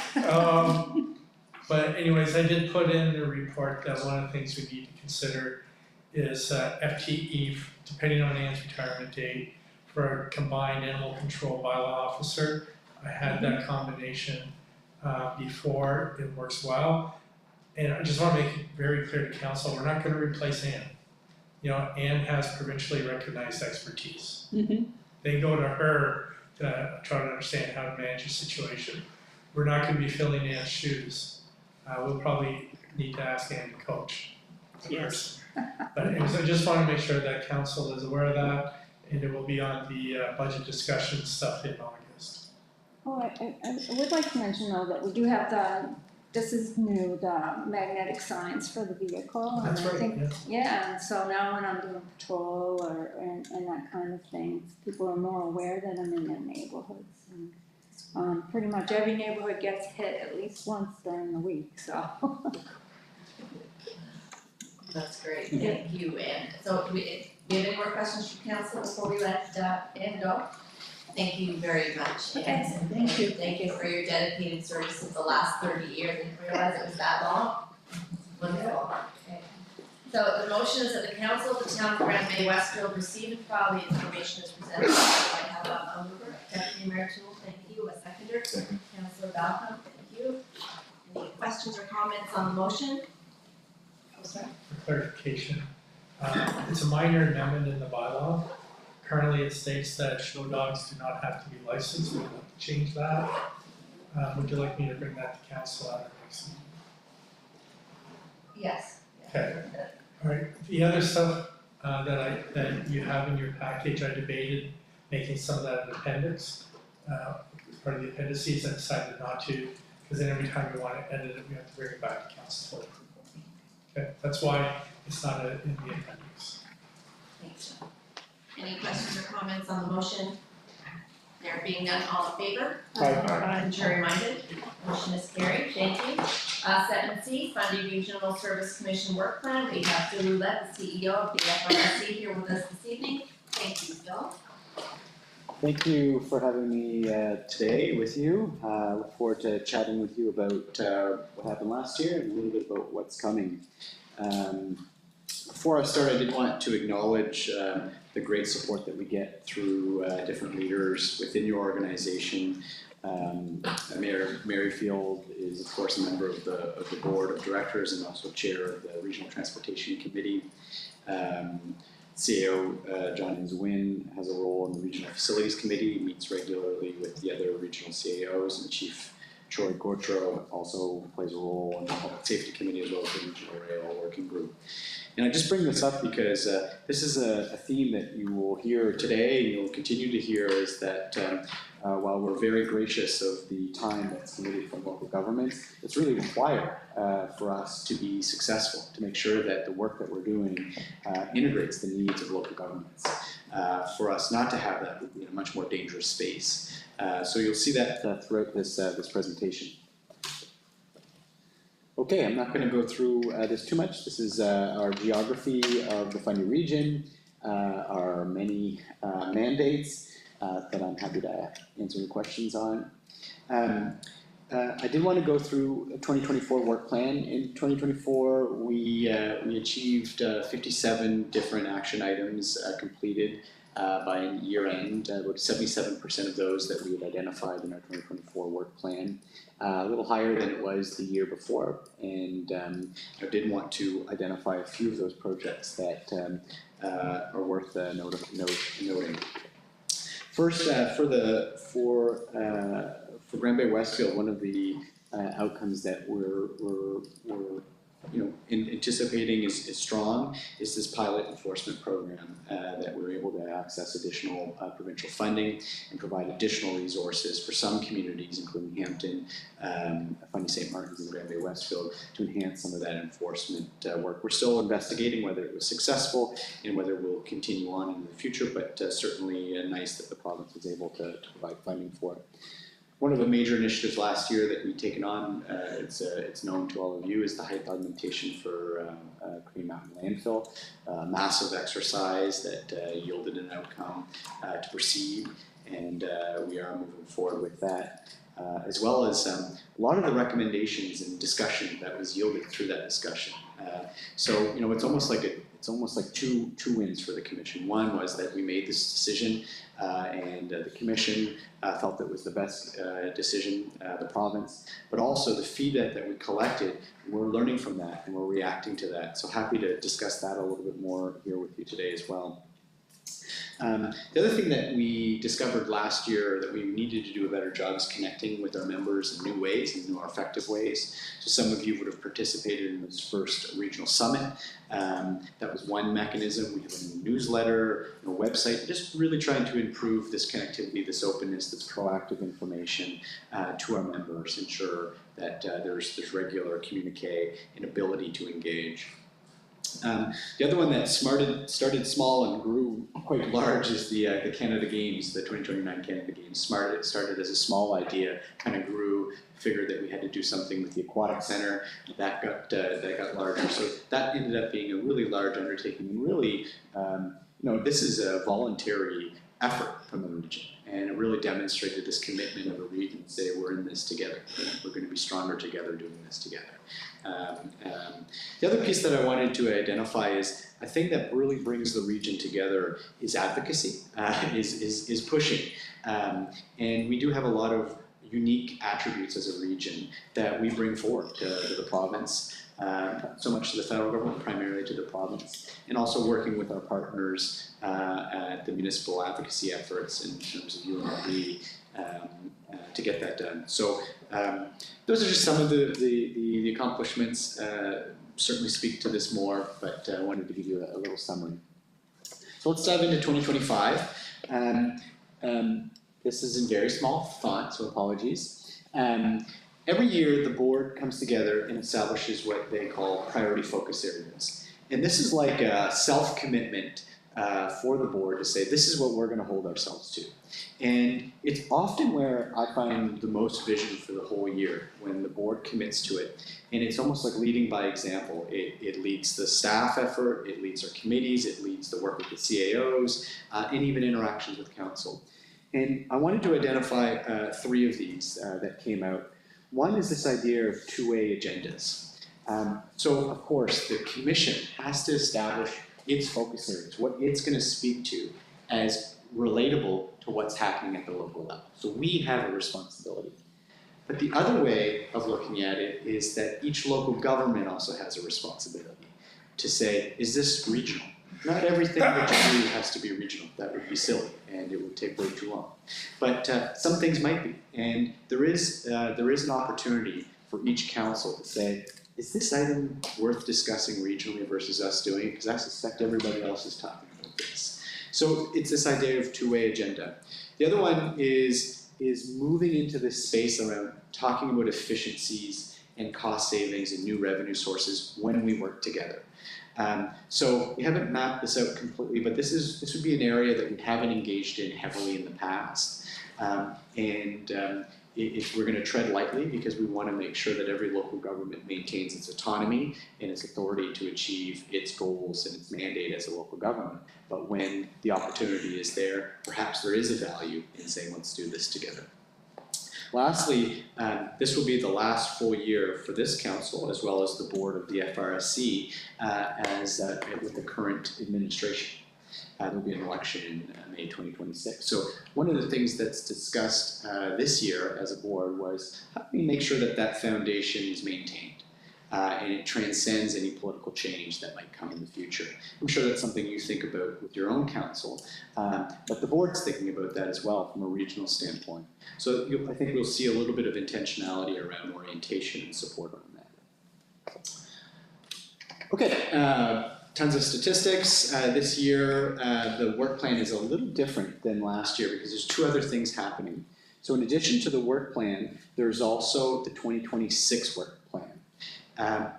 But anyways, I did put in the report that one of the things we need to consider is FTE, depending on Anne's retirement date, for a combined animal control bylaw officer. I had that combination before. It works well. And I just want to make it very clear to council, we're not going to replace Anne. Anne has provincially recognized expertise. They go to her to try to understand how to manage a situation. We're not going to be filling Anne's shoes. We'll probably need to ask Anne to coach. Yes. But anyways, I just want to make sure that council is aware of that, and it will be on the budget discussion stuff in August. Oh, I would like to mention though that we do have this is new, the magnetic signs for the vehicle. That's and I right, think, yeah, and so now when I'm doing patrol and that kind of thing, people are more aware that I'm in their neighborhoods. And pretty much every neighborhood gets hit at least once during the week, so. That's great, thank you, Anne. So do we have any more questions from council before we let Anne go? Thank you very much, Anne. Thank you. Thank you for your dedicated service in the last 30 years. I didn't realize it was that long. Wonderful. Okay. So the motion is that the council of the town of Grand Bay-Westfield receive and file the information as presented. I have a mover, Deputy Mayor Toole, thank you, a seconder. Second. Councilor Balcom, thank you. Any questions or comments on the motion? For clarification, it's a minor amendment in the bylaw. Currently, it states that show dogs do not have to be licensed. We'd like to change that. Would you like me to bring that to council at the next meeting? Yes. Okay. All right, the other stuff that you have in your package, I debated making some of that an appendix. Part of the appendices, I decided not to, because then every time we want to edit it, we have to bring it back to council for approval. Okay, that's why it's not in the appendix. Thanks, John. Any questions or comments on the motion? There being none, all in favor? Contrary minded, motion is carried, thank you. 7C, Fundy Regional Service Commission Work Plan, we have Phil Roulette, the CEO of the FRC here with us this evening. Thank you, Phil. Thank you for having me today with you. Look forward to chatting with you about what happened last year and a little bit about what's coming. Before I start, I did want to acknowledge the great support that we get through different leaders within your organization. Mayor Merrifield is, of course, a member of the board of directors and also chair of the Regional Transportation Committee. CAO John Inzwin has a role in the Regional Facilities Committee. He meets regularly with the other regional CAOs, and Chief Troy Gautreau also plays a role in the Public Safety Committee as well as the Regional Rail Working Group. And I just bring this up because this is a theme that you will hear today, and you'll continue to hear, is that while we're very gracious of the time that's committed from local governments, it's really required for us to be successful, to make sure that the work that we're doing integrates the needs of local governments. For us not to have that would be in a much more dangerous space. So you'll see that throughout this presentation. Okay, I'm not going to go through this too much. This is our geography of the Fundy region, our many mandates that I'm happy to answer any questions on. I did want to go through a 2024 work plan. In 2024, we achieved 57 different action items completed by year end, about 77% of those that we had identified in our 2024 work plan. A little higher than it was the year before, and I did want to identify a few of those projects that are worth noting. First, for Grand Bay-Westfield, one of the outcomes that we're anticipating is strong is this pilot enforcement program that we're able to access additional provincial funding and provide additional resources for some communities, including Hampton, Fundy St. Martin's, and Grand Bay-Westfield, to enhance some of that enforcement work. We're still investigating whether it was successful and whether we'll continue on in the future, but certainly nice that the province was able to provide funding for it. One of the major initiatives last year that we've taken on, it's known to all of you, is the height augmentation for Green Mountain Landfill. Massive exercise that yielded an outcome to proceed, and we are moving forward with that. As well as a lot of the recommendations and discussion that was yielded through that discussion. So it's almost like two wins for the commission. One was that we made this decision, and the commission felt it was the best decision, the province, but also the feedback that we collected, we're learning from that and we're reacting to that. So happy to discuss that a little bit more here with you today as well. The other thing that we discovered last year that we needed to do a better job is connecting with our members in new ways and more effective ways. So some of you would have participated in this first regional summit. That was one mechanism. We have a newsletter, a website, just really trying to improve this connectivity, this openness, this proactive information to our members, ensure that there's regular communique and ability to engage. The other one that started small and grew quite large is the Canada Games, the 2029 Canada Games. Started as a small idea, kind of grew, figured that we had to do something with the Aquatic Center. That got larger. So that ended up being a really large undertaking. And really, this is a voluntary effort from the region. And it really demonstrated this commitment of the region to say we're in this together. We're going to be stronger together doing this together. The other piece that I wanted to identify is a thing that really brings the region together is advocacy, is pushing. And we do have a lot of unique attributes as a region that we bring forward to the province. So much to the federal government, primarily to the province, and also working with our partners at the municipal advocacy efforts in terms of UNLV to get that done. So those are just some of the accomplishments. Certainly speak to this more, but I wanted to give you a little summary. So let's dive into 2025. This is in very small font, so apologies. Every year, the board comes together and establishes what they call priority focus areas. And this is like a self-commitment for the board to say, this is what we're going to hold ourselves to. And it's often where I find the most vision for the whole year, when the board commits to it. And it's almost like leading by example. It leads the staff effort, it leads our committees, it leads the work with the CAOs, and even interactions with council. And I wanted to identify 3 of these that came out. One is this idea of two-way agendas. So, of course, the commission has to establish its focus areas, what it's going to speak to as relatable to what's happening at the local level. So we have a responsibility. But the other way of looking at it is that each local government also has a responsibility to say, is this regional? Not everything that you do has to be regional. That would be silly, and it would take way too long. But some things might be, and there is an opportunity for each council to say, is this item worth discussing regionally versus us doing it? Because I suspect everybody else is talking about this. So it's this idea of two-way agenda. The other one is moving into this space around talking about efficiencies and cost savings and new revenue sources when we work together. So we haven't mapped this out completely, but this would be an area that we haven't engaged in heavily in the past. If we're going to tread lightly, because we want to make sure that every local government maintains its autonomy and its authority to achieve its goals and its mandate as a local government. But when the opportunity is there, perhaps there is a value in saying, let's do this together. Lastly, this will be the last full year for this council, as well as the board of the FRSC, with the current administration. There will be an election in May 2026. So one of the things that's discussed this year as a board was how do we make sure that that foundation is maintained and it transcends any political change that might come in the future. I'm sure that's something you think about with your own council, but the board's thinking about that as well from a regional standpoint. So I think we'll see a little bit of intentionality around orientation and support on that. Okay. Tons of statistics. This year, the work plan is a little different than last year because there's two other things happening. So in addition to the work plan, there's also the 2026 work plan.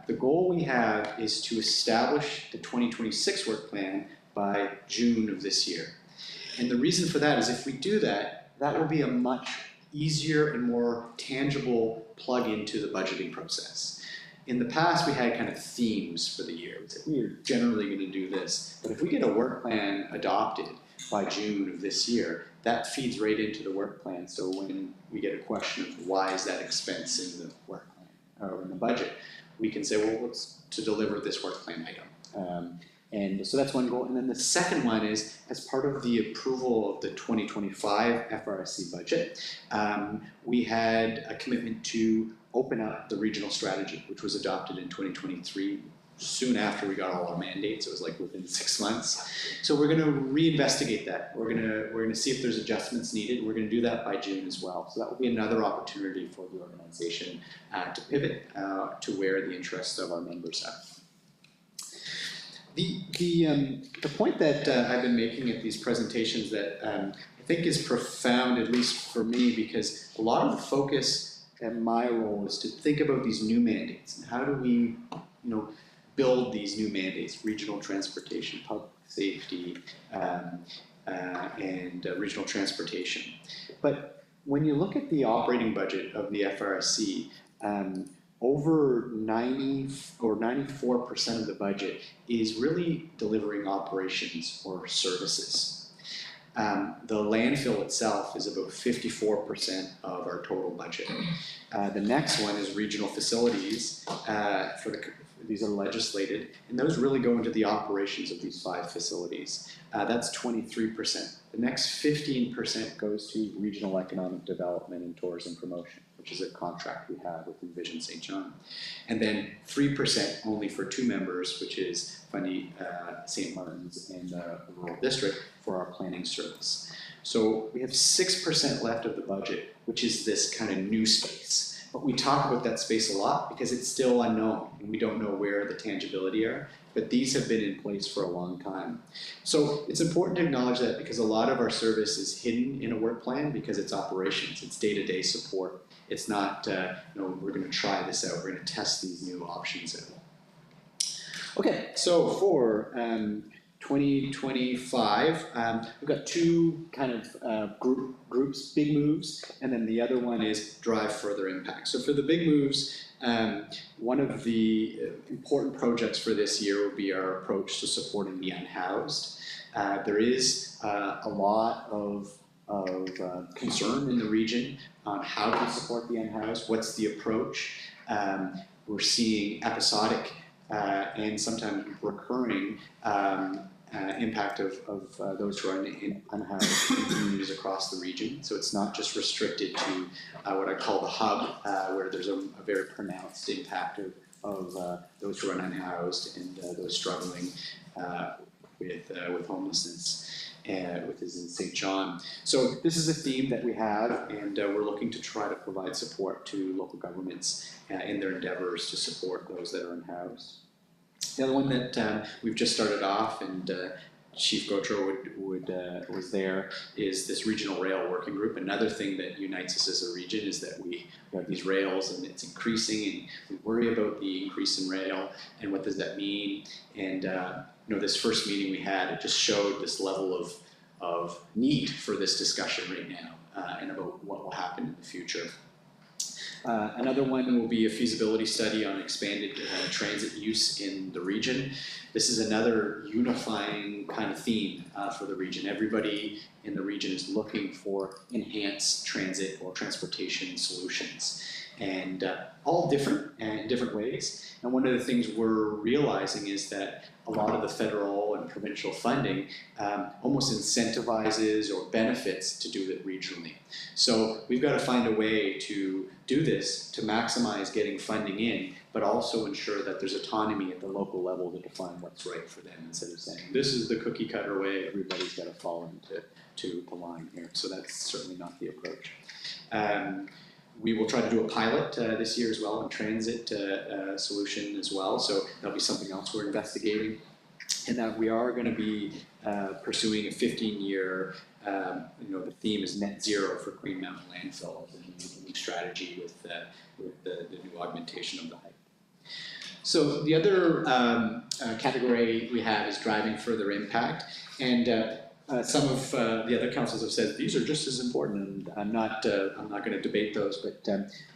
The goal we have is to establish the 2026 work plan by June of this year. And the reason for that is if we do that, that will be a much easier and more tangible plug into the budgeting process. In the past, we had kind of themes for the year. We were generally going to do this. But if we get a work plan adopted by June of this year, that feeds right into the work plan. So when we get a question of why is that expense in the work plan or in the budget, we can say, well, what's to deliver this work plan item? And so that's one goal. And then the second one is, as part of the approval of the 2025 FRSC budget, we had a commitment to open up the regional strategy, which was adopted in 2023, soon after we got all our mandates. It was like within 6 months. So we're going to reinvestigate that. We're going to see if there's adjustments needed. We're going to do that by June as well. So that will be another opportunity for the organization to pivot to where the interests of our members are. The point that I've been making at these presentations that I think is profound, at least for me, because a lot of the focus and my role is to think about these new mandates and how do we, build these new mandates: regional transportation, public safety, and regional transportation. But when you look at the operating budget of the FRSC, over 90 or 94% of the budget is really delivering operations or services. The landfill itself is about 54% of our total budget. The next one is regional facilities. These are legislated, and those really go into the operations of these 5 facilities. That's 23%. The next 15% goes to regional economic development and tourism promotion, which is a contract we have with Envision St. John. And then 3% only for 2 members, which is Fundy St. Martin's and the Rural District for our planning service. So we have 6% left of the budget, which is this kind of new space. But we talk about that space a lot because it's still unknown and we don't know where the tangibility are, but these have been in place for a long time. So it's important to acknowledge that because a lot of our service is hidden in a work plan because it's operations, it's day-to-day support. It's not, we're going to try this out, we're going to test these new options out. Okay, so for 2025, we've got 2 kind of groups, big moves, and then the other one is drive further impact. So for the big moves, one of the important projects for this year will be our approach to supporting the unhoused. There is a lot of concern in the region on how to support the unhoused, what's the approach. We're seeing episodic and sometimes recurring impact of those who are unhoused in communities across the region. So it's not just restricted to what I call the hub, where there's a very pronounced impact of those who are unhoused and those struggling with homelessness. which is in St. John. So this is a theme that we have, and we're looking to try to provide support to local governments in their endeavors to support those that are unhoused. The other one that we've just started off, and Chief Gautreau was there, is this regional rail working group. Another thing that unites us as a region is that we have these rails and it's increasing, and we worry about the increase in rail and what does that mean. And this first meeting we had, it just showed this level of need for this discussion right now and about what will happen in the future. Another one will be a feasibility study on expanded transit use in the region. This is another unifying kind of theme for the region. Everybody in the region is looking for enhanced transit or transportation solutions, and all different and in different ways. And one of the things we're realizing is that a lot of the federal and provincial funding almost incentivizes or benefits to do it regionally. So we've got to find a way to do this to maximize getting funding in, but also ensure that there's autonomy at the local level to define what's right for them, instead of saying, this is the cookie cutter way, everybody's got to fall into line here. So that's certainly not the approach. We will try to do a pilot this year as well, a transit solution as well. So that'll be something else we're investigating. And that we are going to be pursuing a 15-year, the theme is net zero for Green Mountain landfill, a new strategy with the new augmentation of the height. So the other category we have is driving further impact. And some of the other councils have said these are just as important, and I'm not going to debate those, but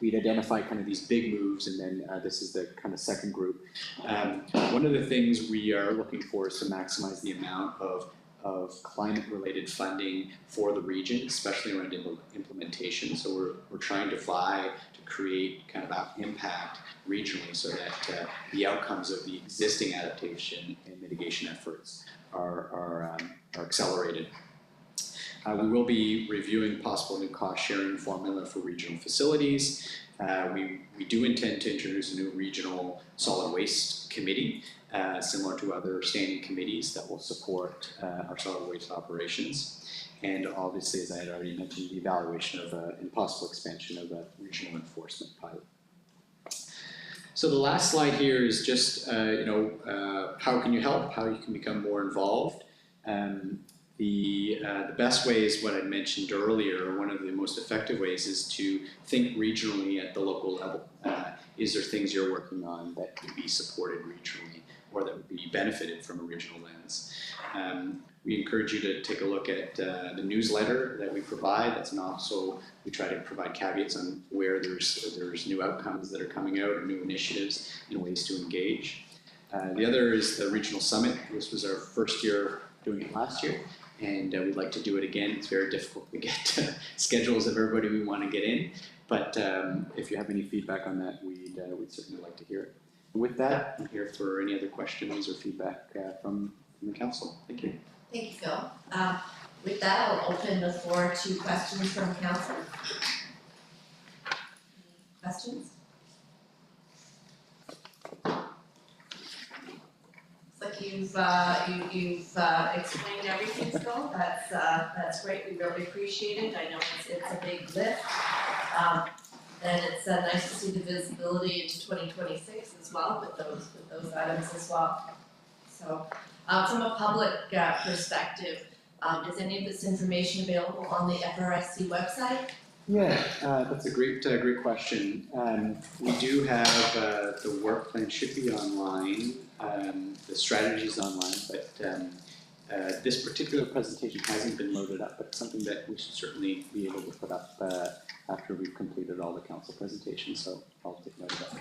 we'd identify kind of these big moves, and then this is the kind of second group. One of the things we are looking for is to maximize the amount of climate-related funding for the region, especially around implementation. So we're trying to vie to create kind of impact regionally, so that the outcomes of the existing adaptation and mitigation efforts are accelerated. We will be reviewing possible new cost-sharing formula for regional facilities. We do intend to introduce a new regional solid waste committee, similar to other standing committees that will support our solid waste operations. And obviously, as I had already mentioned, the evaluation of and possible expansion of a regional enforcement pilot. So the last slide here is just, how can you help, how you can become more involved. The best way is what I mentioned earlier. One of the most effective ways is to think regionally at the local level. Is there things you're working on that could be supported regionally or that would be benefited from a regional lens? We encourage you to take a look at the newsletter that we provide. That's also, we try to provide caveats on where there's new outcomes that are coming out or new initiatives and ways to engage. The other is the regional summit. This was our first year doing it last year, and we'd like to do it again. It's very difficult to get schedules of everybody we want to get in, but if you have any feedback on that, we'd certainly like to hear it. And with that, I'm here for any other questions or feedback from the council. Thank you. Thank you, Phil. With that, I'll open the floor to questions from council. Any questions? Looks like you've explained everything, Phil. That's great. We really appreciate it. I know it's a big lift. And it's nice to see the visibility into 2026 as well with those items as well. So, from a public perspective, is any of this information available on the FRSC website? Yeah, that's a great question. We do have the work plan should be online. The strategy is online, but this particular presentation hasn't been loaded up, but it's something that we should certainly be able to put up after we've completed all the council presentations, so I'll take note of that.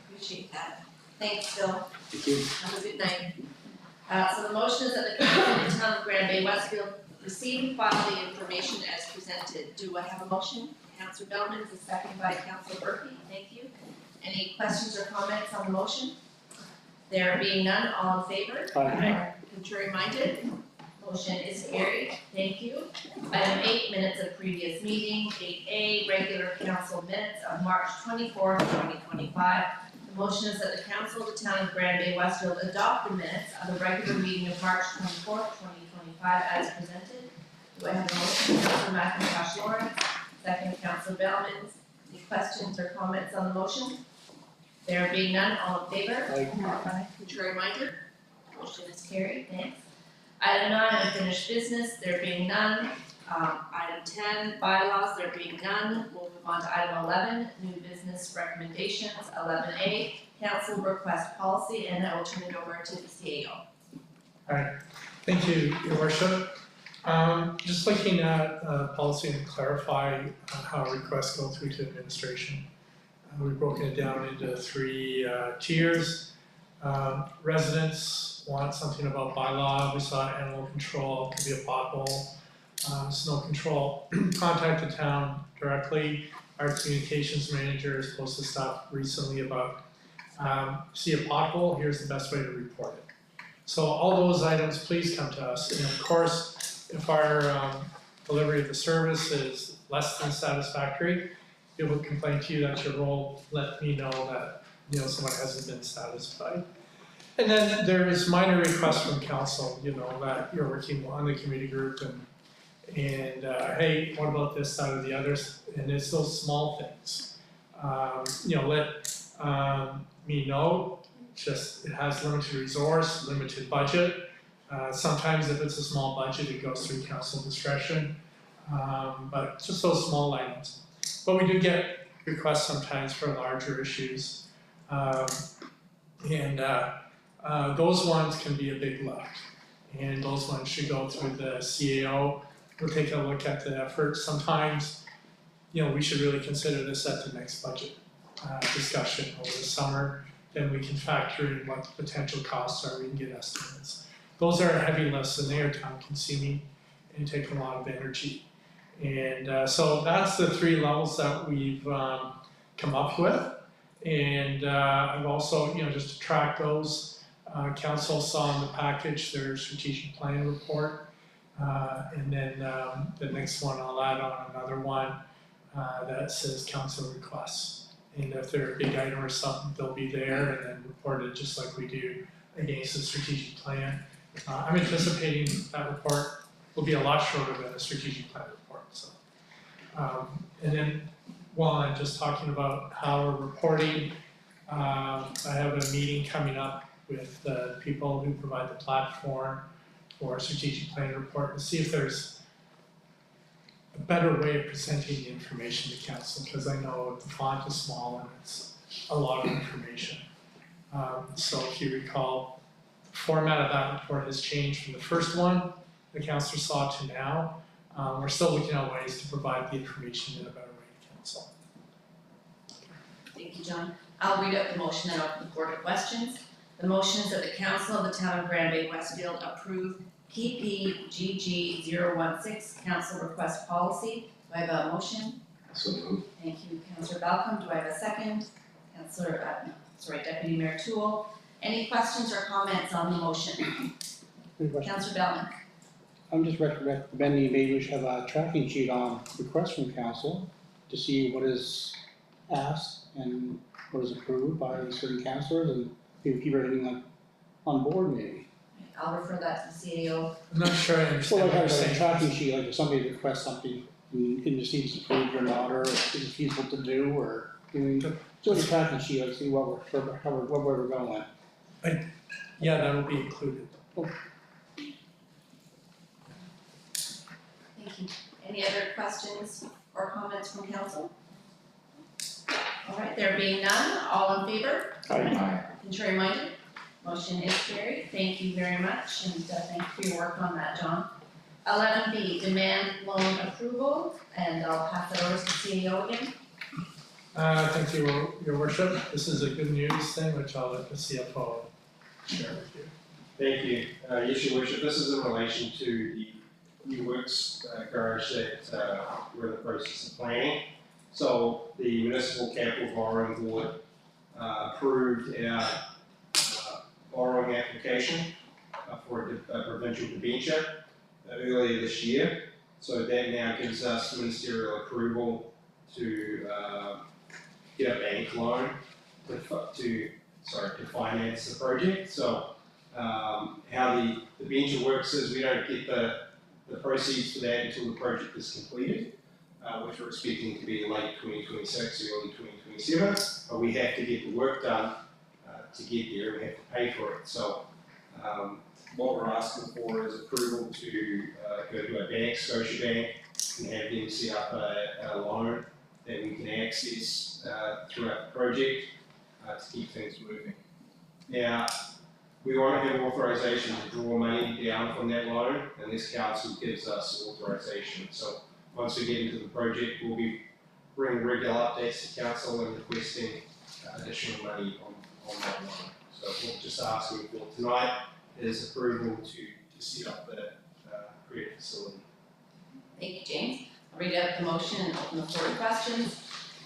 Appreciate that. Thanks, Phil. Thank you. Have a good night. So the motion is that the council of the town of Grand Bay-Westfield receive and file the information as presented. Do I have a motion? Councillor Bellman is seconded by Councillor Berkey. Thank you. Any questions or comments on the motion? There being none, all in favor? Aye. Contrary minded? Motion is carried. Thank you. Item 8, minutes of previous meeting. 8A, regular council minutes of March 24th, 2025. The motion is that the council of the town of Grand Bay-Westfield adopt the minutes of the regular meeting of March 24th, 2025 2025 as presented. Do I have a motion? Councillor McIntosh Lawrence, second Councillor Bellman. Any questions or comments on the motion? There being none, all in favor? Aye. Contrary minded? Motion is carried, thanks. Item 9, unfinished business, there being none. Item 10, bylaws, there being none. We'll move on to item 11, new business recommendations. 11A, council request policy, and I will turn it over to the CAO. Thank you, Your Worship. Just looking at policy and clarify how requests go through to administration. We've broken it down into 3 tiers. Residents want something about bylaw, we saw animal control, could be a pothole, snow control. Contact the town directly. Our communications manager has posted stuff recently about, see a pothole, here's the best way to report it. So all those items, please come to us. And of course, if our delivery of the service is less than satisfactory, people complain to you, that's your role, let me know that, someone hasn't been satisfied. And then there is minor requests from council, that you're working on the committee group and hey, what about this, that, or the others? And it's those small things. Let me know, just, it has limited resource, limited budget. Sometimes if it's a small budget, it goes through council discretion, but just those small items. But we do get requests sometimes for larger issues. Those ones can be a big lift. And those ones should go through the CAO. We'll take a look at the effort. Sometimes, we should really consider this at the next budget discussion over the summer. Then we can factor in what the potential costs are, we can get estimates. Those are heavy lifts and they are time consuming and take a lot of energy. And so that's the 3 levels that we've come up with. And I've also, just to track those, council saw in the package their strategic plan report. And then the next one, I'll add on another one that says council requests. And if they're a big item or something, they'll be there and then reported just like we do against the strategic plan. I'm anticipating that report will be a lot shorter than a strategic plan report. So, and then while I'm just talking about how we're reporting, I have a meeting coming up with the people who provide the platform for a strategic plan report to see if there's a better way of presenting the information to council, because I know the font is small and it's a lot of information. So if you recall, the format of that report has changed from the first one the councillor saw to now. We're still looking at ways to provide the information in a better way to council. Thank you, John. I'll read out the motion and open the floor to questions. The motion is that the council of the town of Grand Bay-Westfield approve PPGG 016 council request policy. Do I have a motion? So moved. Thank you, Councillor Balcom. Do I have a second? Deputy Mayor Toole. Any questions or comments on the motion? Councillor Bellman. I'm just recommending maybe we should have a tracking sheet on requests from council to see what is asked and what is approved by certain councillors and maybe keep everything on board maybe. I'll refer that to the CAO. I'm not sure I understand what you're Like a saying. tracking sheet, like if somebody requests something and it just needs approved or not, or if it's feasible to do, or doing, just a tracking sheet, like see what we're going. Yeah, that will be included. Thank you. Any other questions or comments from council? All right, there being none, all in favor? Aye. Contrary minded? Motion is carried. Thank you very much, and thank you for your work on that, John. 11B, demand loan approval, and I'll pass it over to CAO again. Thank you, Your Worship. This is a good news thing, which I'll let the CFO share with you. Thank you. Yes, Your Worship, this is in relation to the new works garage that we're in the process of planning. So the Municipal Capital Borrowing Board approved our borrowing application for a provincial debenture earlier this year. So that now gives us ministerial approval to get a bank loan to finance the project. So How the venture works is we don't get the proceeds for that until the project is completed, which we're expecting to be late 2026, early 2027. But we have to get the work done to get there. We have to pay for it. So what we're asking for is approval to go to a bank, Scotiabank, and have them set up a loan that we can access throughout the project to keep things moving. Now, we want to have authorization to draw money down from that loan, and this council gives us authorization. So once we get into the project, we'll be bringing regular updates to council and requesting additional money on that loan. So what we're just asking for tonight is approval to set up the credit facility. Thank you, James. I'll read out the motion and open the floor to questions.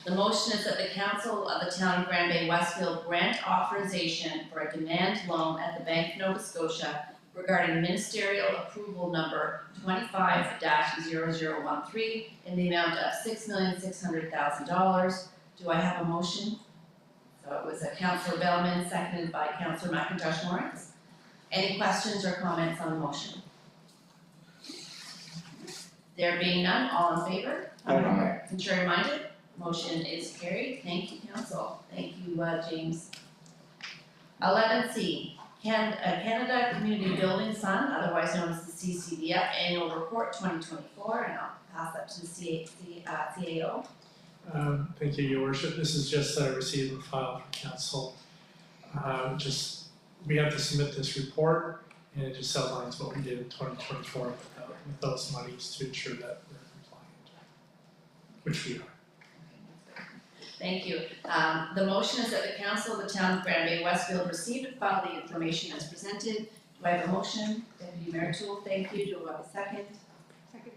The motion is that the Council of the Town of Grand Bay-Westfield grant authorization for a demand loan at the Bank of Nova Scotia regarding ministerial approval number 25-0013 in the amount of $6,600,000. Do I have a motion? So it was Councillor Bellman, seconded by Councillor McIntosh Lawrence. Any questions or comments on the motion? There being none, all in favor? Aye. Contrary minded? Motion is carried. Thank you, council. Thank you, James. 11C, Canada Community Building Fund, otherwise known as the CCDF Annual Report 2024, and I'll pass that to the CAO. Thank you, Your Worship. This is just a receive and file from council. We have to submit this report, and it just outlines what we did in 2024 with those monies to ensure that we're compliant, which we are. Thank you. The motion is that the Council of the Town of Grand Bay-Westfield receive and file the information as presented. Do I have a motion? Deputy Mayor Toole, thank you. Do I have a second? Second.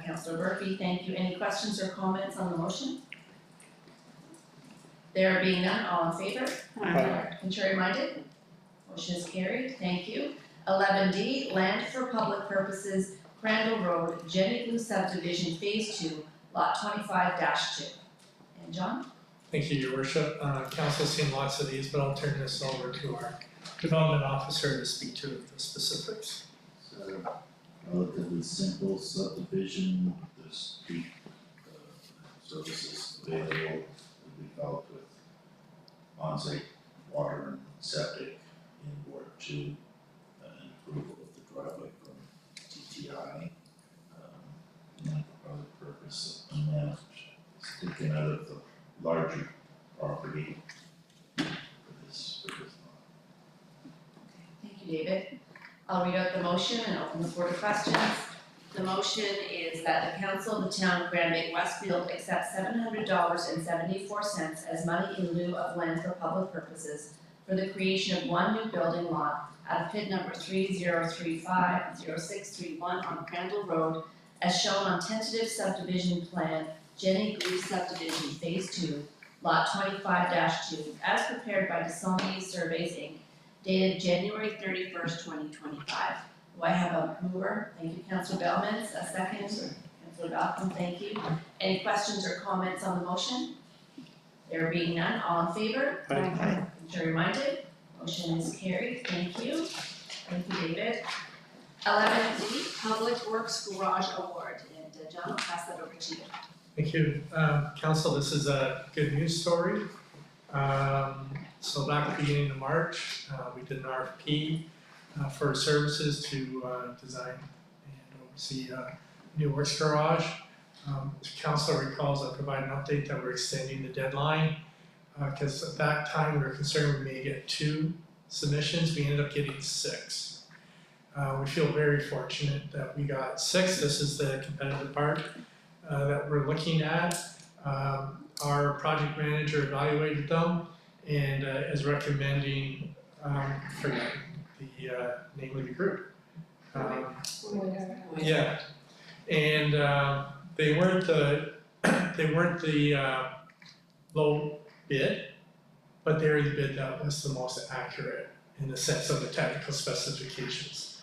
Councillor Murphy, thank you. Any questions or comments on the motion? There being none, all in favor? Aye. Contrary minded? Motion is carried. Thank you. 11D, Land for Public Purposes, Crandall Road, Jenny Blue Subdivision Phase 2, Lot 25-2. And John? Thank you, Your Worship. Council's seen lots of these, but I'll turn this over to our development officer to speak to the specifics. It's a relatively simple subdivision. There's street services available. We developed with on-site water and septic in Ward 2, and approval of the driveway from TTI. And for other purpose of management, taken out of the larger property for this lot. Thank you, David. I'll read out the motion and open the floor to questions. The motion is that the Council of the Town of Grand Bay-Westfield accept $700.74 as money in lieu of land for public purposes for the creation of one new building lot at PID number 30350631 on Crandall Road as shown on tentative subdivision plan Jenny Blue Subdivision Phase 2, Lot 25-2, as prepared by DeSaulnier Surveys Inc., dated January 31st, 2025. Do I have a mover? Thank you, Councillor Bellman. A second? Councillor Malcolm, thank you. Any questions or comments on the motion? There being none, all in favor? Aye. Contrary minded? Motion is carried. Thank you. Thank you, David. 11D, Public Works Garage Award. And John, I'll pass that over to you. Thank you. Council, this is a good news story. So back at the beginning of March, we did an RFP for services to design and oversee a new works garage. As council recalls, I provided an update that we're extending the deadline because at that time we were concerned we may get 2 submissions. We ended up getting 6. We feel very fortunate that we got 6. This is the competitive part that we're looking at. Our project manager evaluated them and is recommending for the name of the group. Yeah, and they weren't the low bid, but they're the bid that was the most accurate in the sense of the technical specifications.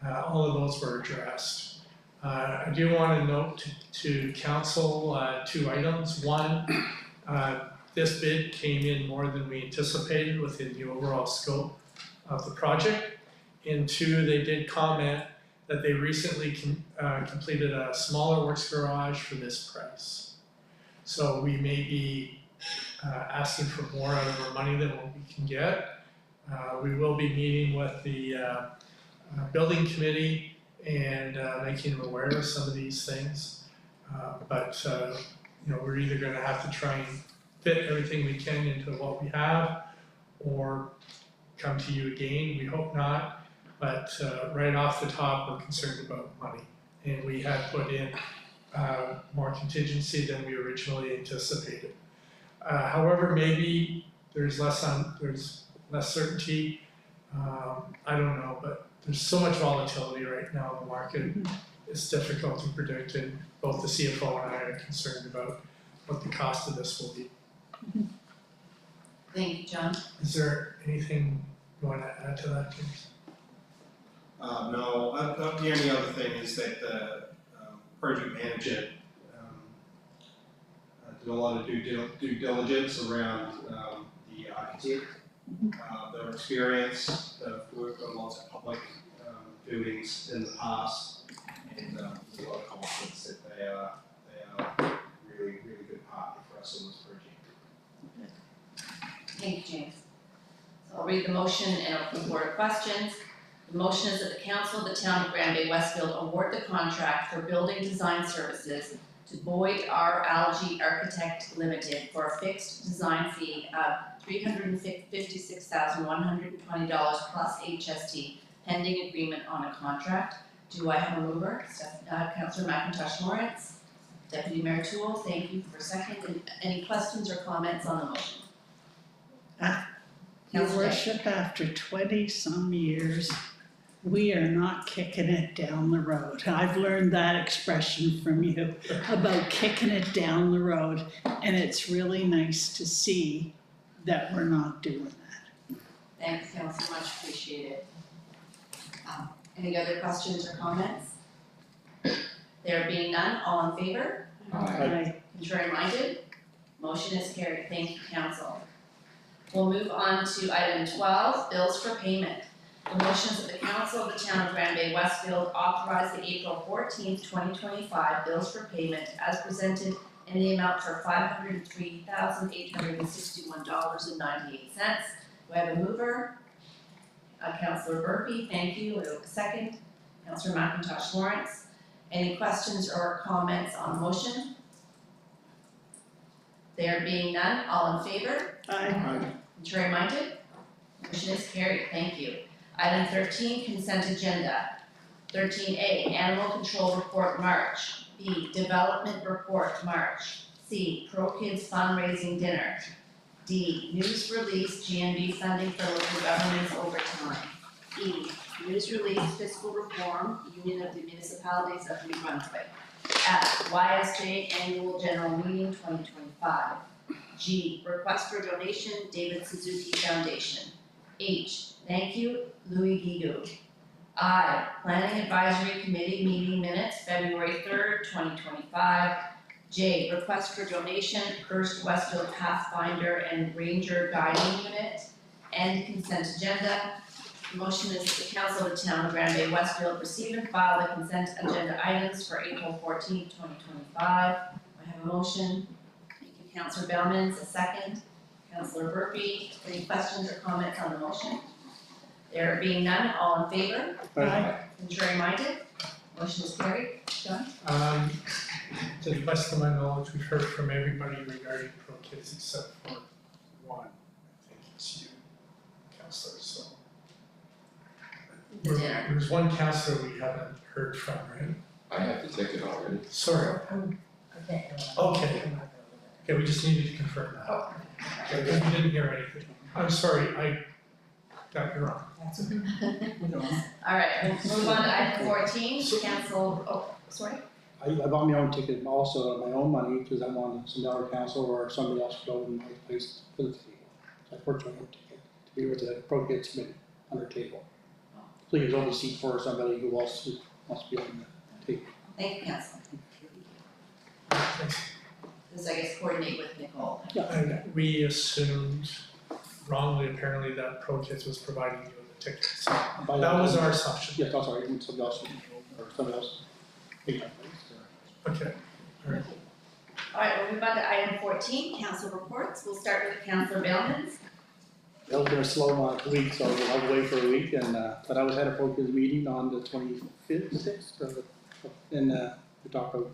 All of those were addressed. I do want to note to council 2 items. One, this bid came in more than we anticipated within the overall scope of the project. And two, they did comment that they recently completed a smaller works garage for this price. So we may be asking for more out of our money than what we can get. We will be meeting with the building committee and making them aware of some of these things. But we're either gonna have to try and fit everything we can into what we have, or come to you again. We hope not, but right off the top, we're concerned about money. And we had put in more contingency than we originally anticipated. However, maybe there's less certainty. I don't know, but there's so much volatility right now in the market. It's difficult to predict, and both the CFO and I are concerned about what the cost of this will be. Thank you, John. Is there anything you want to add to that, James? No, the only other thing is that the project manager did a lot of due diligence around the architect, their experience. They've worked on lots of public buildings in the past, and there's a lot of confidence that they are really good partner for us on this project. Thank you, James. So I'll read the motion and open the board of questions. The motion is that the council of the town of Grand Bay-Westfield award the contract for building design services to Boyd R. Algie Architect Limited for a fixed design fee of $356,120 plus HST, pending agreement on a contract. Do I have a mover? Councillor McIntosh Lawrence. Deputy Mayor Toole, thank you for a second. And any questions or comments on the motion? Your Councillor Day. worship, after 20-some years, we are not kicking it down the road. I've learned that expression from you about kicking it down the road, and it's really nice to see that we're not doing that. Thanks, Councillor, much appreciated. Any other questions or comments? There being none, all in favor? Contrary minded? Motion is carried. Thank you, Council. We'll move on to item 12, bills for payment. The motions of the Council of the Town of Grand Bay-Westfield authorize the April 14th, 2025 bills for payment as presented in the amount for $503,861.98. Do I have a mover? Councillor Burpee, thank you. A second. Councillor McIntosh Lawrence. Any questions or comments on the motion? There being none, all in favor? Aye. Contrary minded? Motion is carried. Thank you. Item 13, consent agenda. 13A, animal control report March. B, development report March. C, Pro Kids fundraising dinner. D, news release GNB funding for local governments over time. E, news release fiscal reform Union of the Municipalities of New Brunswick. F, YSJ annual general meeting 2025. G, request for donation David Suzuki Foundation. H, thank you Louis Guigou. I, planning advisory committee meeting minutes February 3rd, 2025. J, request for donation First Westfield Pathfinder and Ranger Guiding Unit. And consent agenda. The motion is that the Council of the Town of Grand Bay-Westfield receive and file the consent agenda items for April 14th, 2025. I have a motion. Thank you, Councillor Bellmans, a second. Councillor Burpee, any questions or comments on the motion? There being none, all in favor? Aye. Contrary minded? Motion is carried. John? To the best of my knowledge, we've heard from everybody regarding Pro Kids except for one. I think it's you, Councillor, so. The dinner. There's one councillor we haven't heard from, right? I have the ticket already. Sorry. Okay. Okay, we just needed to confirm that. Okay, we didn't hear anything. I'm sorry, I got you wrong. All right, we'll move on to item 14, cancel, sorry? I bought my own ticket also, my own money, because I wanted some other council or somebody else to go in my place for the table. So I purchased my own ticket to be with the Pro Kids committee on their table. Please only seat for somebody who wants to be on the table. Thank you, Council. Thanks. This, I guess, coordinate with Nicole. And we assumed wrongly apparently that Pro Kids was providing you with a ticket, so By that was all- our assumption. Yes, I'm sorry, somebody else, or somebody else. Take that place. Okay, alright. All right, we'll move on to item 14, council reports. We'll start with Councillor Bailman's. That was been a slow week, so I was away for a week, and, but I was at a focus meeting on the 25th, 6th, and, we talked about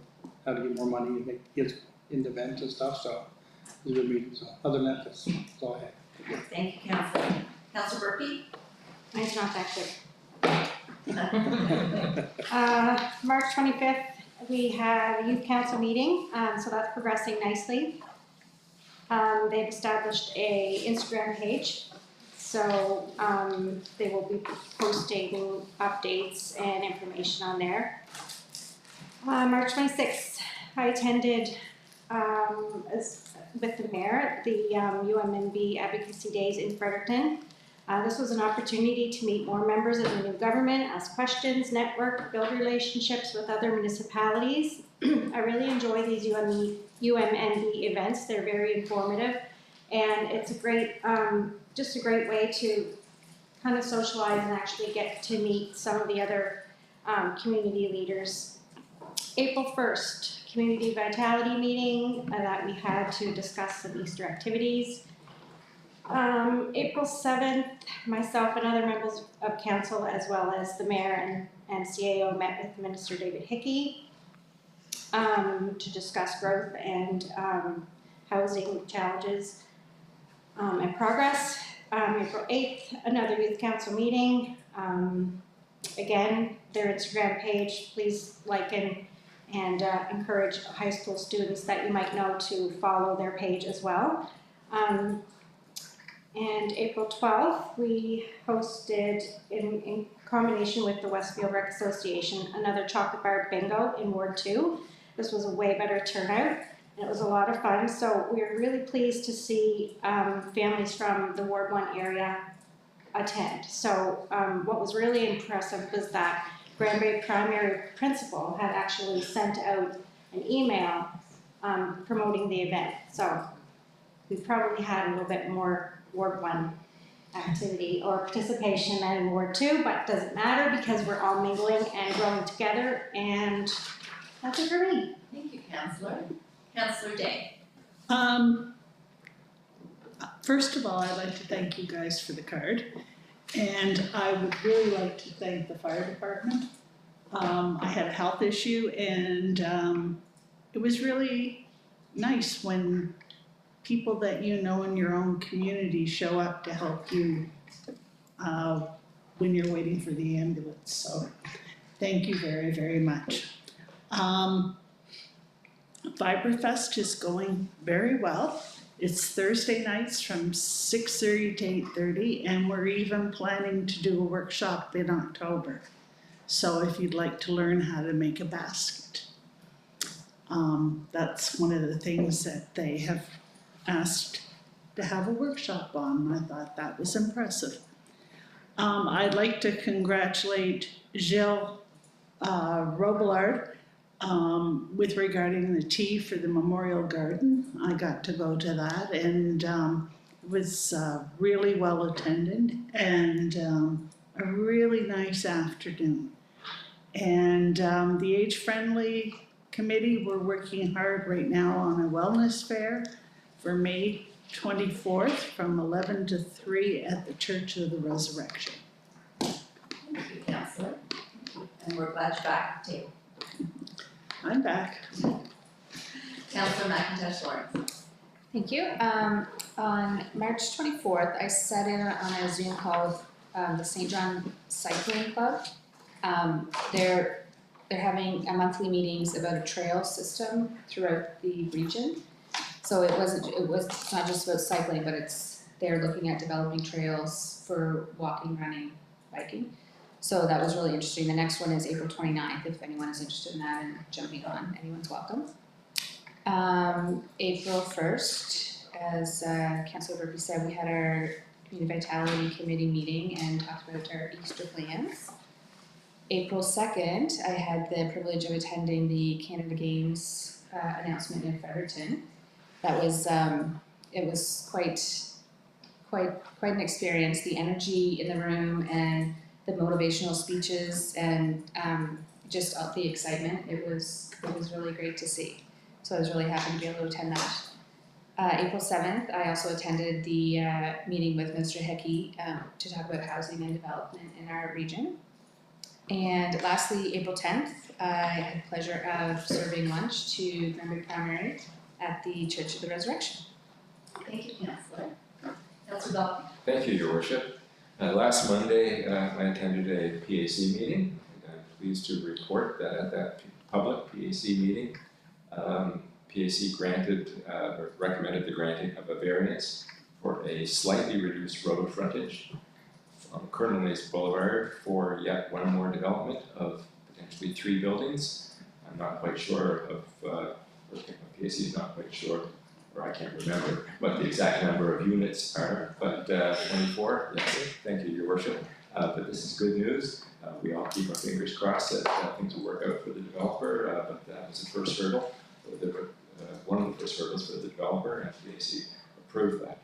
how to get more money and make kids into events and stuff, so it was a good meeting, so other than that, that's all I had. Thank you, Councillor. Councillor Burpee? Mine's not that good. March 25th, we have a youth council meeting, so that's progressing nicely. They've established a Instagram page, so they will be posting updates and information on there. March 26th, I attended with the mayor the UMNB Advocacy Days in Fredericton. This was an opportunity to meet more members of the new government, ask questions, network, build relationships with other municipalities. I really enjoy these UMNB events. They're very informative, and it's a great, just a great way to kind of socialize and actually get to meet some of the other community leaders. April 1st, community vitality meeting that we had to discuss some Easter activities. April 7th, myself and other members of council, as well as the mayor and CAO, met with Minister David Hickey to discuss growth and housing challenges and progress. April 8th, another youth council meeting. Again, their Instagram page, please like and encourage high school students that you might know to follow their page as well. And April 12th, we hosted, in combination with the Westfield Rec Association, another chocolate bar bingo in Ward 2. This was a way better turnout, and it was a lot of fun. So we are really pleased to see families from the Ward 1 area attend. So what was really impressive was that Grand Bay primary principal had actually sent out an email promoting the event. So we probably had a little bit more Ward 1 activity or participation than in Ward 2, but doesn't matter because we're all mingling and growing together, and that's it for me. Thank you, Councillor. Councillor Day. First of all, I'd like to thank you guys for the card, and I would really like to thank the fire department. I had a health issue, and it was really nice when people that you know in your own community show up to help you when you're waiting for the ambulance. So thank you very, very much. Vibrafest is going very well. It's Thursday nights from 6:30 to 8:30, and we're even planning to do a workshop in October. So if you'd like to learn how to make a basket, that's one of the things that they have asked to have a workshop on. I thought that was impressive. I'd like to congratulate Gilles Robillard with regarding the tea for the Memorial Garden. I got to go to that, and it was really well attended, and a really nice afternoon. And the Age Friendly Committee, we're working hard right now on a wellness fair for May 24th from 11 to 3 at the Church of the Resurrection. Thank you, Councillor. And we're glad you're back at the table. I'm back. Councillor McIntosh Lawrence. Thank you. On March 24th, I sat in on a Zoom call with the St. John Cycling Club. They're having a monthly meetings about a trail system throughout the region. So it's not just about cycling, but they're looking at developing trails for walking, running, biking. So that was really interesting. The next one is April 29th, if anyone is interested in that and jumping on, anyone's welcome. April 1st, as Councillor Burpee said, we had our Community Vitality Committee meeting and talked about our Easter plans. April 2nd, I had the privilege of attending the Canada Games announcement in Fredericton. That was, it was quite quite an experience. The energy in the room and the motivational speeches and just the excitement. It was really great to see. So I was really happy to be able to attend that. April 7th, I also attended the meeting with Mr. Hickey to talk about housing and development in our region. And lastly, April 10th, I had the pleasure of serving lunch to Granby Primary at the Church of the Resurrection. Thank you, Councillor. Councillor Dalton. Thank you, Your Worship. Last Monday, I attended a PAC meeting. I'm pleased to report that at that public PAC meeting, PAC granted or recommended the granting of a variance for a slightly reduced road frontage on Colonel Mace Boulevard for yet one more development of potentially 3 buildings. I'm not quite sure of, PAC is not quite sure, or I can't remember what the exact number of units are, but 24, yes, thank you, Your Worship. But this is good news. We all keep our fingers crossed that things will work out for the developer, but that was the first hurdle. One of the first hurdles for the developer, and PAC approved that.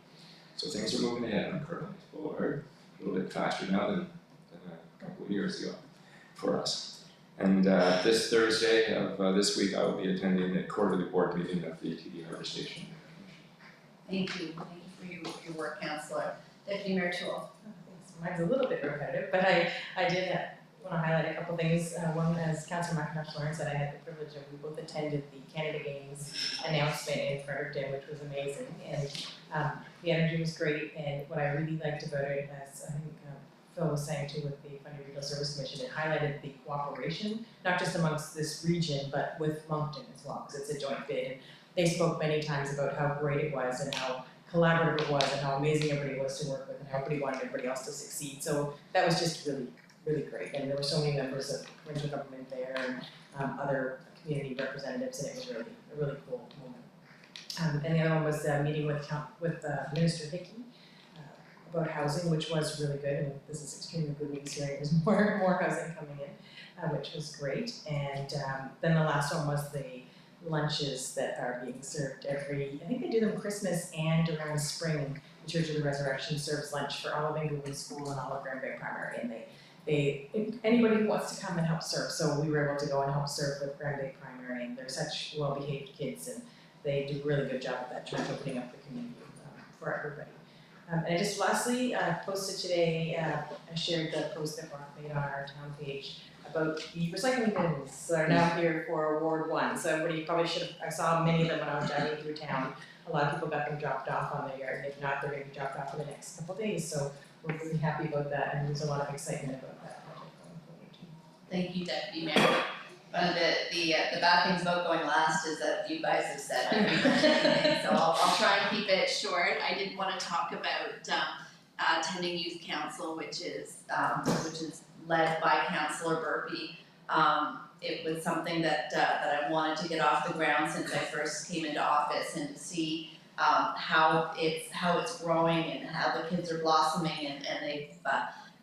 So things are moving ahead on Colonel Mace Boulevard, a little bit faster now than a couple of years ago for us. And this Thursday of this week, I will be attending the quarterly board meeting of the TD Harbour Station. Thank you for your work, Councillor. Deputy Mayor Toole. Mine's a little bit repetitive, but I did want to highlight a couple things. One, as Councillor McIntosh said, I had the privilege of, we both attended the Canada Games announcement in Fredericton, which was amazing. And the energy was great, and what I really liked about it, as I think Phil was saying too with the Fundy Regional Service Commission, it highlighted the cooperation, not just amongst this region, but with Moncton as well, because it's a joint bid. And they spoke many times about how great it was and how collaborative it was and how amazing everybody was to work with and how everybody wanted everybody else to succeed. So that was just really great. And there were so many members of provincial government there and other community representatives, and it was a really cool moment. And the other one was a meeting with Minister Hickey about housing, which was really good, and this is extremely good news hearing there's more housing coming in, which was great. And then the last one was the lunches that are being served I think they do them Christmas and around spring. The Church of the Resurrection serves lunch for all of Englewood School and all of Granby Primary, and anybody who wants to come and help serve. So we were able to go and help serve with Granby Primary, and they're such well-behaved kids, and they do a really good job at that church, opening up the community for everybody. And I just lastly posted today, I shared the post that Rock made on our town page about the recycling bins that are now here for Ward 1. So everybody probably should have, I saw many of them when I was driving through town. A lot of people got them dropped off on their yard, and if not, they're going to be dropped off in the next couple of days. So we're really happy about that, and there's a lot of excitement about that project going forward too. Thank you, Deputy Mayor. One of the bad things about going last is that you guys have said everything, so I'll try and keep it short. I did want to talk about attending youth council, which is led by Councillor Burpee. It was something that I wanted to get off the ground since I first came into office, and to see how it's growing and how the kids are blossoming, and they've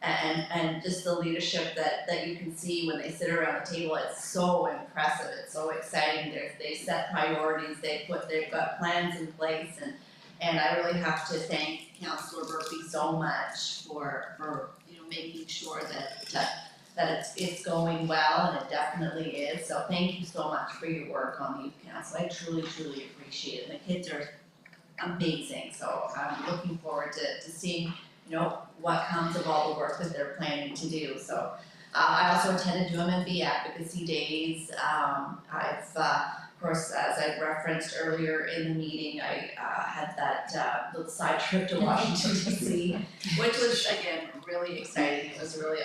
and just the leadership that you can see when they sit around the table. It's so impressive. It's so exciting. They set priorities. They've got plans in place, and I really have to thank Councillor Burpee so much for making sure that it's going well, and it definitely is. So thank you so much for your work on the youth council. I truly appreciate it. And the kids are amazing. So I'm looking forward to seeing what comes of all the work that they're planning to do. So I also attended UMNB Advocacy Days. I've of course, as I referenced earlier in the meeting, I had that little side trip to Washington DC, which was again really exciting. It was a really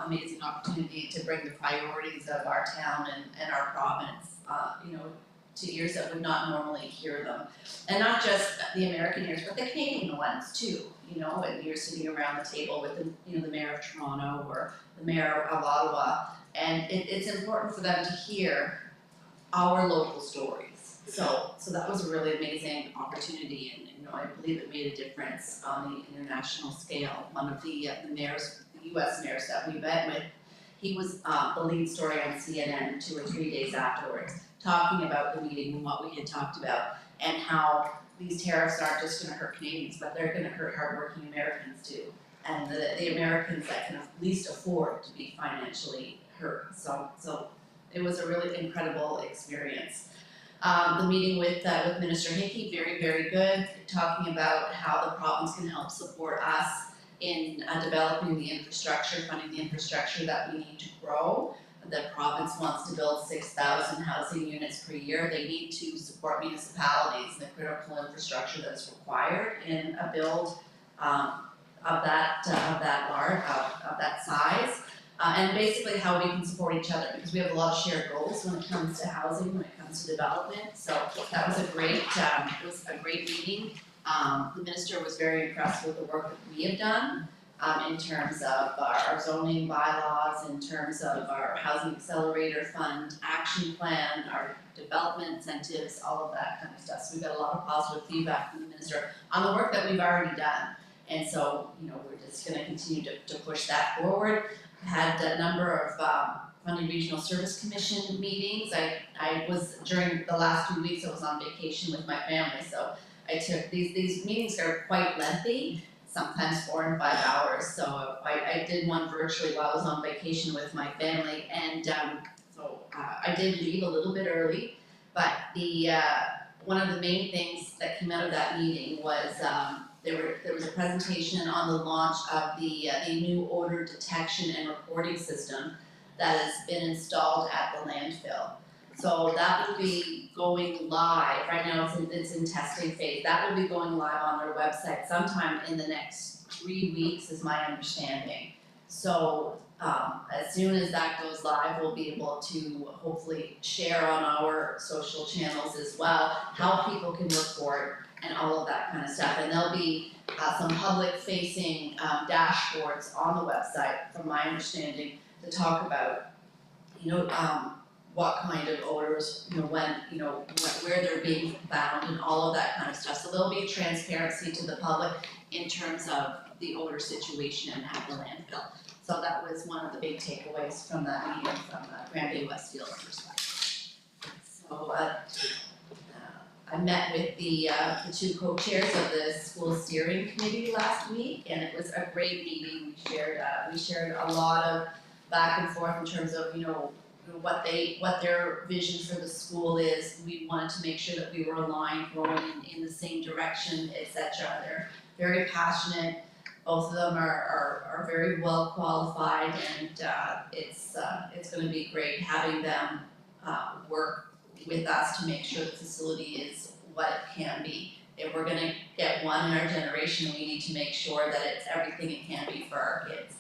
amazing opportunity to bring the priorities of our town and our province, to ears that would not normally hear them, and not just the American ears, but the Canadian ones too. And you're sitting around the table with the mayor of Toronto or the mayor of Ottawa, and it's important for them to hear our local stories. So that was a really amazing opportunity, and I believe it made a difference on the international scale. One of the mayors, the U.S. mayors that we met with, he was the lead story on CNN 2 or 3 days afterwards, talking about the meeting and what we had talked about, and how these tariffs aren't just gonna hurt Canadians, but they're gonna hurt hardworking Americans too. And the Americans that can at least afford to be financially hurt, so it was a really incredible experience. The meeting with Minister Hickey, very, very good, talking about how the province can help support us in developing the infrastructure, funding the infrastructure that we need to grow. The province wants to build 6,000 housing units per year. They need to support municipalities, the critical infrastructure that's required in a build of that size. And basically how we can support each other, because we have a lot of shared goals when it comes to housing, when it comes to development. So that was a great, meeting. The minister was very impressed with the work that we have done in terms of our zoning bylaws, in terms of our housing accelerator fund action plan, our development incentives, all of that kind of stuff. So we got a lot of positive feedback from the minister on the work that we've already done. And so, we're just gonna continue to push that forward. Had a number of Fundy Regional Service Commission meetings. I was, during the last few weeks, I was on vacation with my family, so I took, these meetings are quite lengthy, sometimes 4 and 5 hours, so I did one virtually while I was on vacation with my family, and so I did leave a little bit early, but one of the main things that came out of that meeting was there was a presentation on the launch of the new odor detection and reporting system that has been installed at the landfill. So that will be going live, right now it's in testing phase, that will be going live on their website sometime in the next 3 weeks is my understanding. So as soon as that goes live, we'll be able to hopefully share on our social channels as well, how people can report and all of that kind of stuff. And there'll be some public facing dashboards on the website, from my understanding, to talk about, what kind of odors, when, where they're being found and all of that kind of stuff. So there'll be transparency to the public in terms of the odor situation at the landfill. So that was one of the big takeaways from that meeting from Grand Bay-Westfield's perspective. So I met with the 2 co-chairs of the school steering committee last week, and it was a great meeting. We shared a lot of back and forth in terms of, what their vision for the school is. We wanted to make sure that we were aligned, going in the same direction, etc. They're very passionate. Both of them are very well qualified, and it's going to be great having them work with us to make sure the facility is what it can be. If we're going to get one in our generation, we need to make sure that it's everything it can be for our kids.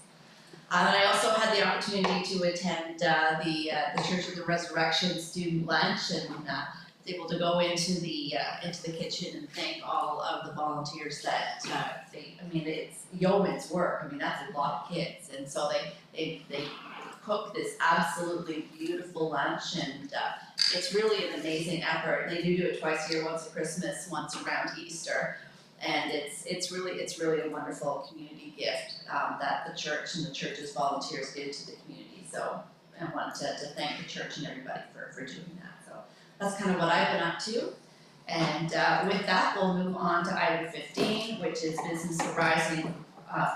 And I also had the opportunity to attend the Church of the Resurrection student lunch, and was able to go into the kitchen and thank all of the volunteers that it's yeoman's work. That's a lot of kids, and so they cook this absolutely beautiful lunch, and it's really an amazing effort. They do it twice a year, once at Christmas, once around Easter. And it's really a wonderful community gift that the church and the church's volunteers give to the community. So I want to thank the church and everybody for doing that. So that's kind of what I've been up to. And with that, we'll move on to item 15, which is business arising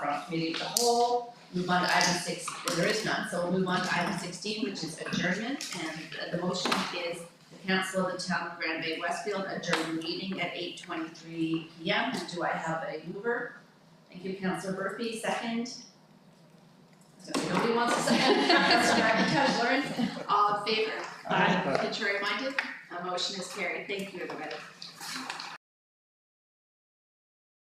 from committee of the whole. Move on to item 6, well, there is none, so we'll move on to item 16, which is adjournment. And the motion is the Council of the Town of Grand Bay-Westfield adjourn the meeting at 8:23 p.m. And do I have a mover? Thank you, Councillor Murphy. Second? Nobody wants a second. Councillor McIntosh, Lawrence, all in favor? Aye. Contrary minded? A motion is carried. Thank you, everybody.